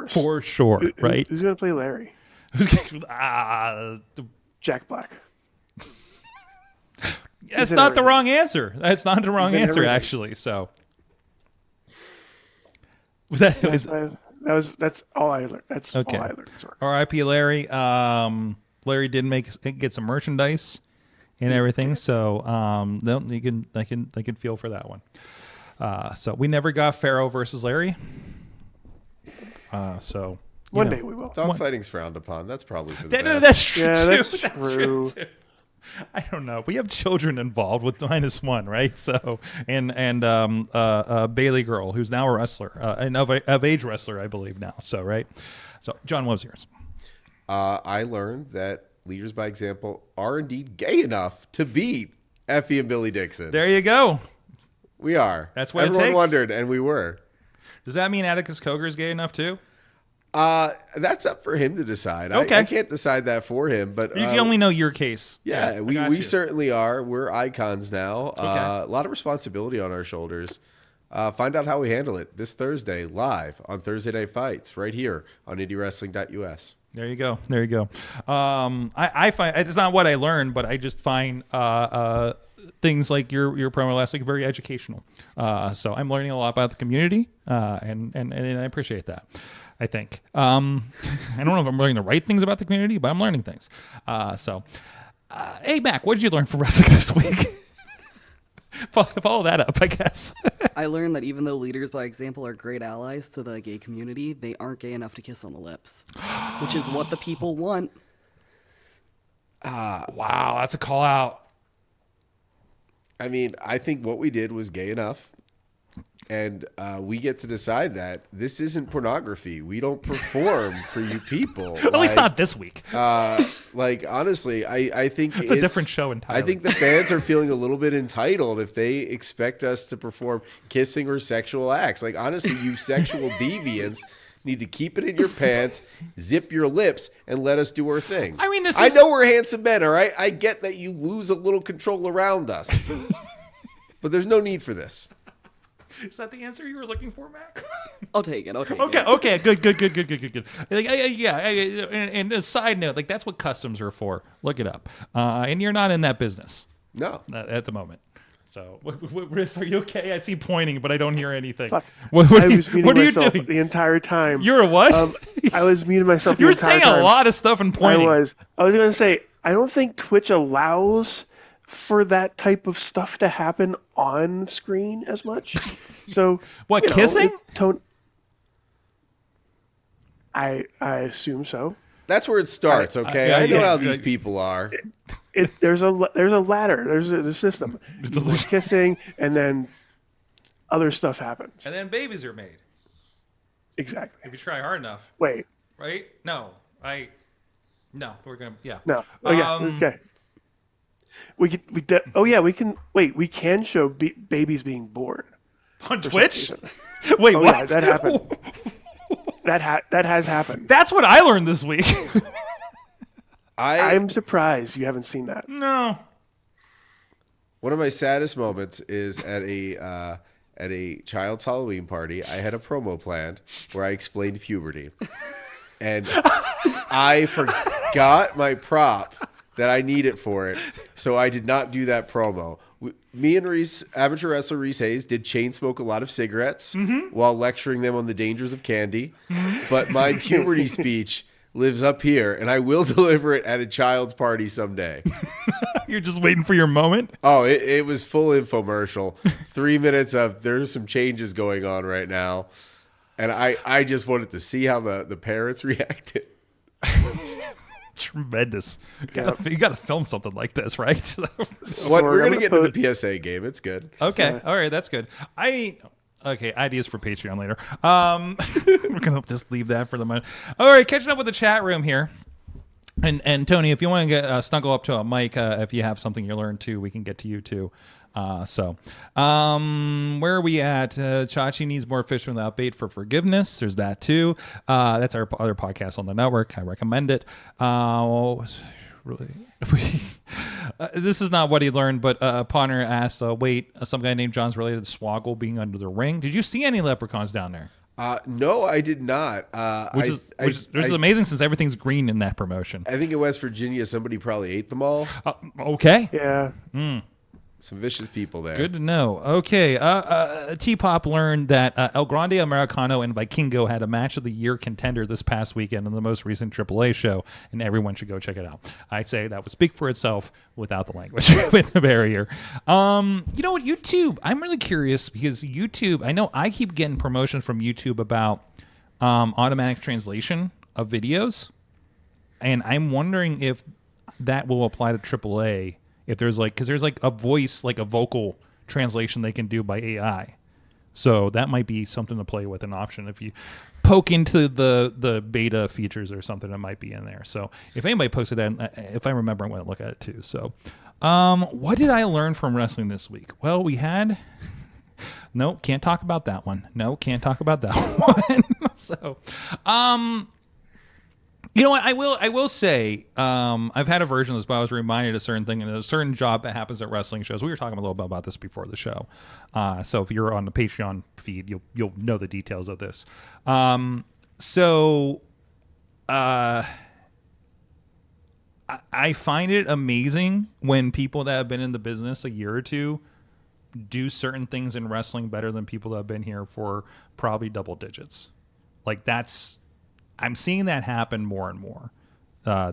For sure, right? Who's going to play Larry? Jack Black. That's not the wrong answer. That's not the wrong He's in answer, everything. actually. So was that? That's all I learned. That's Okay. all I learned. Sorry. R.I.P. Larry. Larry did get some merchandise and everything, so I can feel for that one. So we never got Pharaoh versus Larry. So One day we will. Dogfighting's frowned upon. That's probably for the best. that's true. Yeah, too. that's That's true. too. I don't know. We have children involved with -1, right? So and Bailey girl who's now a wrestler, and of age wrestler, I believe now. So right. So John, what was yours? I learned that leaders by example are indeed gay enough to beat Effie and Billy Dixon. There you go. We are. That's what it everyone takes. wondered, and we were. Does that mean Atticus Cogar is gay enough too? That's up for him to decide. Okay. I can't decide that for him, but You can only know your case. yeah, I we got you. certainly are. We're icons now. Okay. A lot of responsibility on our shoulders. Find out how we handle it this Thursday live on Thursday Night Fights right here on IndyWrestling.us. There you go. There you go. I find it's not what I learned, but I just find things like your promo last week very educational. So I'm learning a lot about the community, and I appreciate that. I think I don't know if I'm learning the right things about the community, but I'm learning things. Hey Mac, what did you learn from wrestling this week? Follow that up, I guess. I learned that even though leaders by example are great allies to the gay community, they aren't gay enough to kiss on the lips, which is what the people want. Wow, that's a call out. I mean, I think what we did was gay enough, and we get to decide that this isn't pornography. We don't perform for you people. At least not this week. Honestly, I think It's a different show entirely. I think the fans are feeling a little bit entitled if they expect us to perform kissing or sexual acts. Like, honestly, you sexual deviants need to keep it in your pants, zip your lips, and let us do our thing. I mean, I know we're handsome men, all right? I get that you lose a little control around us. But there's no need for this. Is that the answer you were looking for, Mac? I'll take it. Okay, good. Like, and a side note, like that's what customs are for. Look it up. And you're not in that business. No. At the moment. So, Riz, are you okay? I see pointing, but I don't hear anything. Fuck. What I are you was muting myself doing? the entire time. You're a what? I was muting myself you the were entire saying time. a lot of stuff and pointing. I was going to say, I don't think Twitch allows for that type of stuff to happen on screen as much. So What, you know, kissing? I assume so. That's where it starts, okay? I know how these people are. There's a ladder. There's a system. There's kissing, and then other stuff happens. And then babies are made. Exactly. If you try hard enough. Wait. Right? No. We're going to, yeah. No. Oh yeah. Okay. We can. Wait. We can show babies being born On Twitch? some reason. Wait, Oh, what? yeah, that happened. That has happened. That's what I learned this week. I'm surprised you haven't seen that. No. One of my saddest moments is at a child's Halloween party. I had a promo planned where I explained puberty, and I forgot my prop that I needed for it, so I did not do that promo. Me and Reese, amateur wrestler Reese Hayes, did chain smoke a lot of cigarettes while lecturing them on the dangers of candy. But my puberty speech lives up here, and I will deliver it at a child's party someday. You're just waiting for your moment? Oh, it was full infomercial. 3 minutes of there's some changes going on right now. And I just wanted to see how the parents reacted. Tremendous. You gotta film something like this, right? We're going to get to the PSA game. It's good. Okay. All right. That's good. Okay, ideas for Patreon later. We're gonna just leave that for the moment. All right, catching up with the chat room here. And Tony, if you want to get snuggle up to a mic, if you have something you learned too, we can get to you too. Where are we at? Chachi needs more fish without bait for forgiveness. There's that too. That's our other podcast on the network. I recommend it. Really, this is not what he learned, but Pawner asked, wait, some guy named John's related to Swoggle being under the ring. Did you see any leprechauns down there? No, I did not. Which is amazing since everything's green in that promotion. I think in West Virginia, somebody probably ate them all. Okay. Yeah. Some vicious people there. Good to know. Okay. T-Pop learned that El Grande Americano and Vikingo had a match of the year contender this past weekend in the most recent AAA show, and everyone should go check it out. I'd say that would speak for itself without the language, with the barrier. You know what? YouTube, I'm really curious because YouTube, I know I keep getting promotions from YouTube about automatic translation of videos, and I'm wondering if that will apply to AAA. If there's because there's a voice, a vocal translation they can do by AI. So that might be something to play with, an option. If you poke into the beta features or something, that might be in there. So if anybody posted that, if I remember, I'm going to look at it too. So what did I learn from wrestling this week? Well, we had... No, can't talk about that one. No, can't talk about that one. So... You know what? I will say I've had a version of this, but I was reminded of a certain thing and a certain job that happens at wrestling shows. We were talking a little bit about this before the show, so if you're on the Patreon feed, you'll know the details of this. I find it amazing when people that have been in the business a year or two do certain things in wrestling better than people that have been here for probably double digits. I'm seeing that happen more and more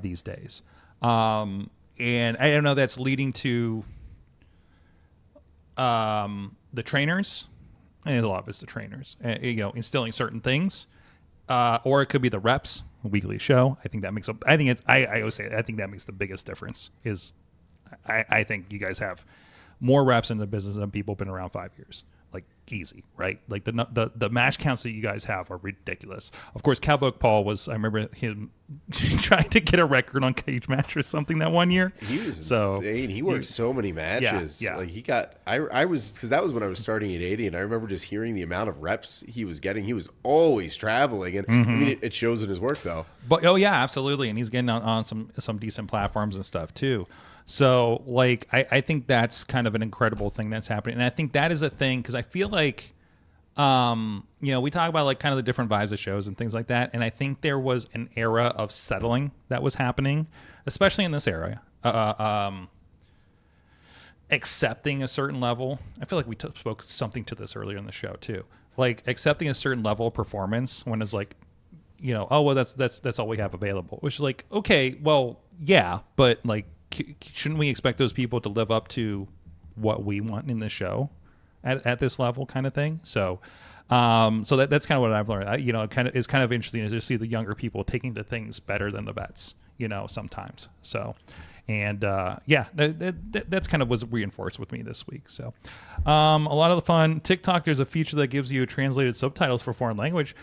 these days. And I don't know, that's leading to the trainers, and a lot of it's the trainers, instilling certain things. Or it could be the reps, a weekly show. I think that makes I always say, I think that makes the biggest difference is I think you guys have more reps in the business than people who've been around 5 years. Easy, right? The match counts that you guys have are ridiculous. Of course, Cowboy Paul was, I remember him trying to get a record on Cage Match or something that one year. He was insane. He worked so many matches. Yeah. I was, because that was when I was starting at 80, and I remember just hearing the amount of reps he was getting. He was always traveling, and I mean, it shows in his work though. But yeah, absolutely, and he's getting on some decent platforms and stuff too. So, I think that's kind of an incredible thing that's happening. And I think that is a thing, because I feel like, we talk about, kind of the different vibes of shows and things like that. And I think there was an era of settling that was happening, especially in this area. Accepting a certain level. I feel like we spoke something to this earlier in the show, too. Accepting a certain level of performance when it's oh, well, that's all we have available. Which is okay, well, yeah, but, shouldn't we expect those people to live up to what we want in the show at this level, kind of thing? So that's kind of what I've learned. It's kind of interesting to just see the younger people taking to things better than the vets, sometimes. So, and that's kind of was reinforced with me this week. So, a lot of the fun. TikTok, there's a feature that gives you translated subtitles for foreign language.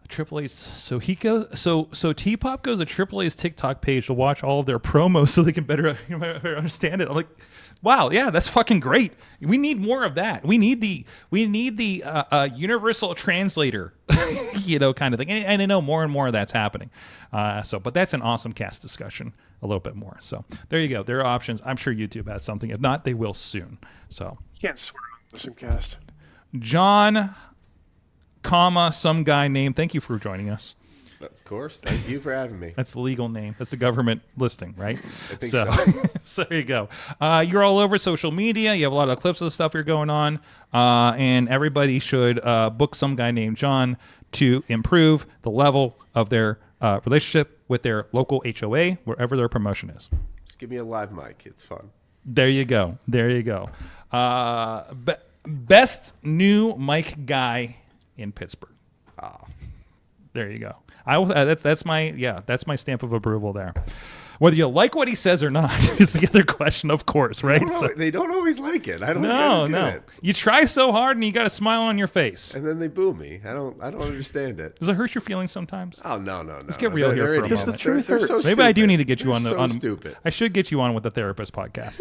AAA's so T-Pop goes to AAA's TikTok page to watch all of their promos so they can better understand it. I'm like, wow, yeah, that's fucking great. We need more of that. We need the universal translator, kind of thing. And I know more and more of that's happening. But that's an awesome cast discussion a little bit more. So there you go. There are options. I'm sure YouTube has something. If not, they will soon. So You can't swear on Awesome Cast. John, some guy named. Thank you for joining us. Of course. Thank you for having me. That's the legal name. That's the government listing, right? I think so. So there you go. You're all over social media. You have a lot of clips of the stuff you're going on. And everybody should book some guy named John to improve the level of their relationship with their local HOA, wherever their promotion is. Just give me a live mic. It's fun. There you go. Best new mic guy in Pittsburgh. There you go. That's my stamp of approval there. Whether you like what he says or not is the other question, of course, right? They don't always like it. I don't get it. You try so hard and you got a smile on your face. And then they boo me. I don't understand it. Does it hurt your feelings sometimes? Oh, no. Let's get real here for a moment. The truth hurts. So maybe I do need to get you on so stupid. I should get you on with the therapist podcast.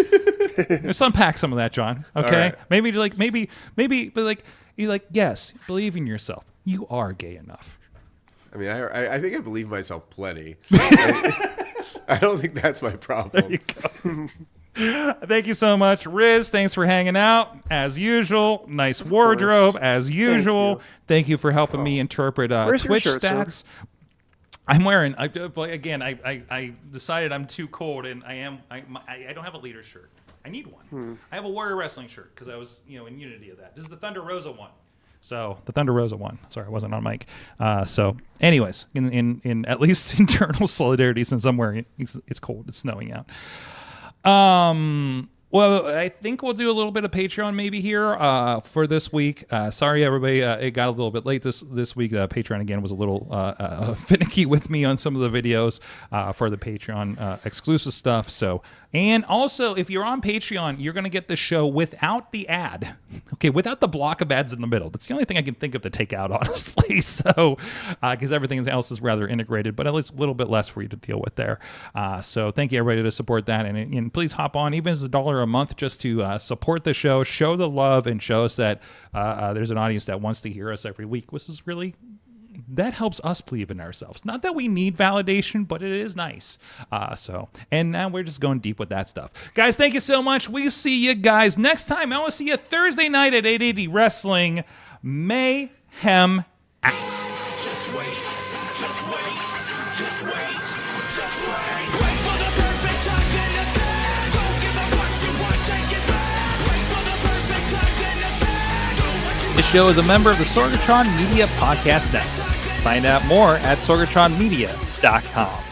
Let's unpack some of that, John. Okay? Right. Maybe you're like, yes, believe in yourself. You are gay enough. I mean, I think I believe myself plenty. I don't think that's my problem. There you go. Thank you so much, Riz. Thanks for hanging out as usual. Nice wardrobe as usual. Thank you for helping me interpret Twitch shirt, stats. sir? I'm wearing. I decided I'm too cold, and I don't have a leader shirt. I need one. I have a Warrior Wrestling shirt because I was in unity of that. This is the Thunder Rosa one. So the Thunder Rosa one. Sorry, I wasn't on mic. So, anyways, in at least internal solidarity, since I'm wearing it, it's cold. It's snowing out. Well, I think we'll do a little bit of Patreon maybe here for this week. Sorry, everybody. It got a little bit late this week. Patreon, again, was a little finicky with me on some of the videos for the Patreon exclusive stuff. So, and also, if you're on Patreon, you're going to get the show without the ad. Okay, without the block of ads in the middle. That's the only thing I can think of to take out, honestly. So, because everything else is rather integrated, but at least a little bit less for you to deal with there. So, thank you, everybody, to support that. And please hop on, even if it's $1 a month, just to support the show, show the love, and show us that there's an audience that wants to hear us every week. This is really, that helps us believe in ourselves. Not that we need validation, but it is nice. And now we're just going deep with that stuff. Guys, thank you so much. We'll see you guys next time. I want to see you Thursday night at 880 Wrestling Mayhem. Just wait, just wait, just wait, just wait. Wait for the perfect time, then attack. Don't give up what you want, take it back. Wait for the perfect time, then attack. Do what you This show is a member of the Sorgatron Media Podcast Network. Find out more at sorgatronmedia.com.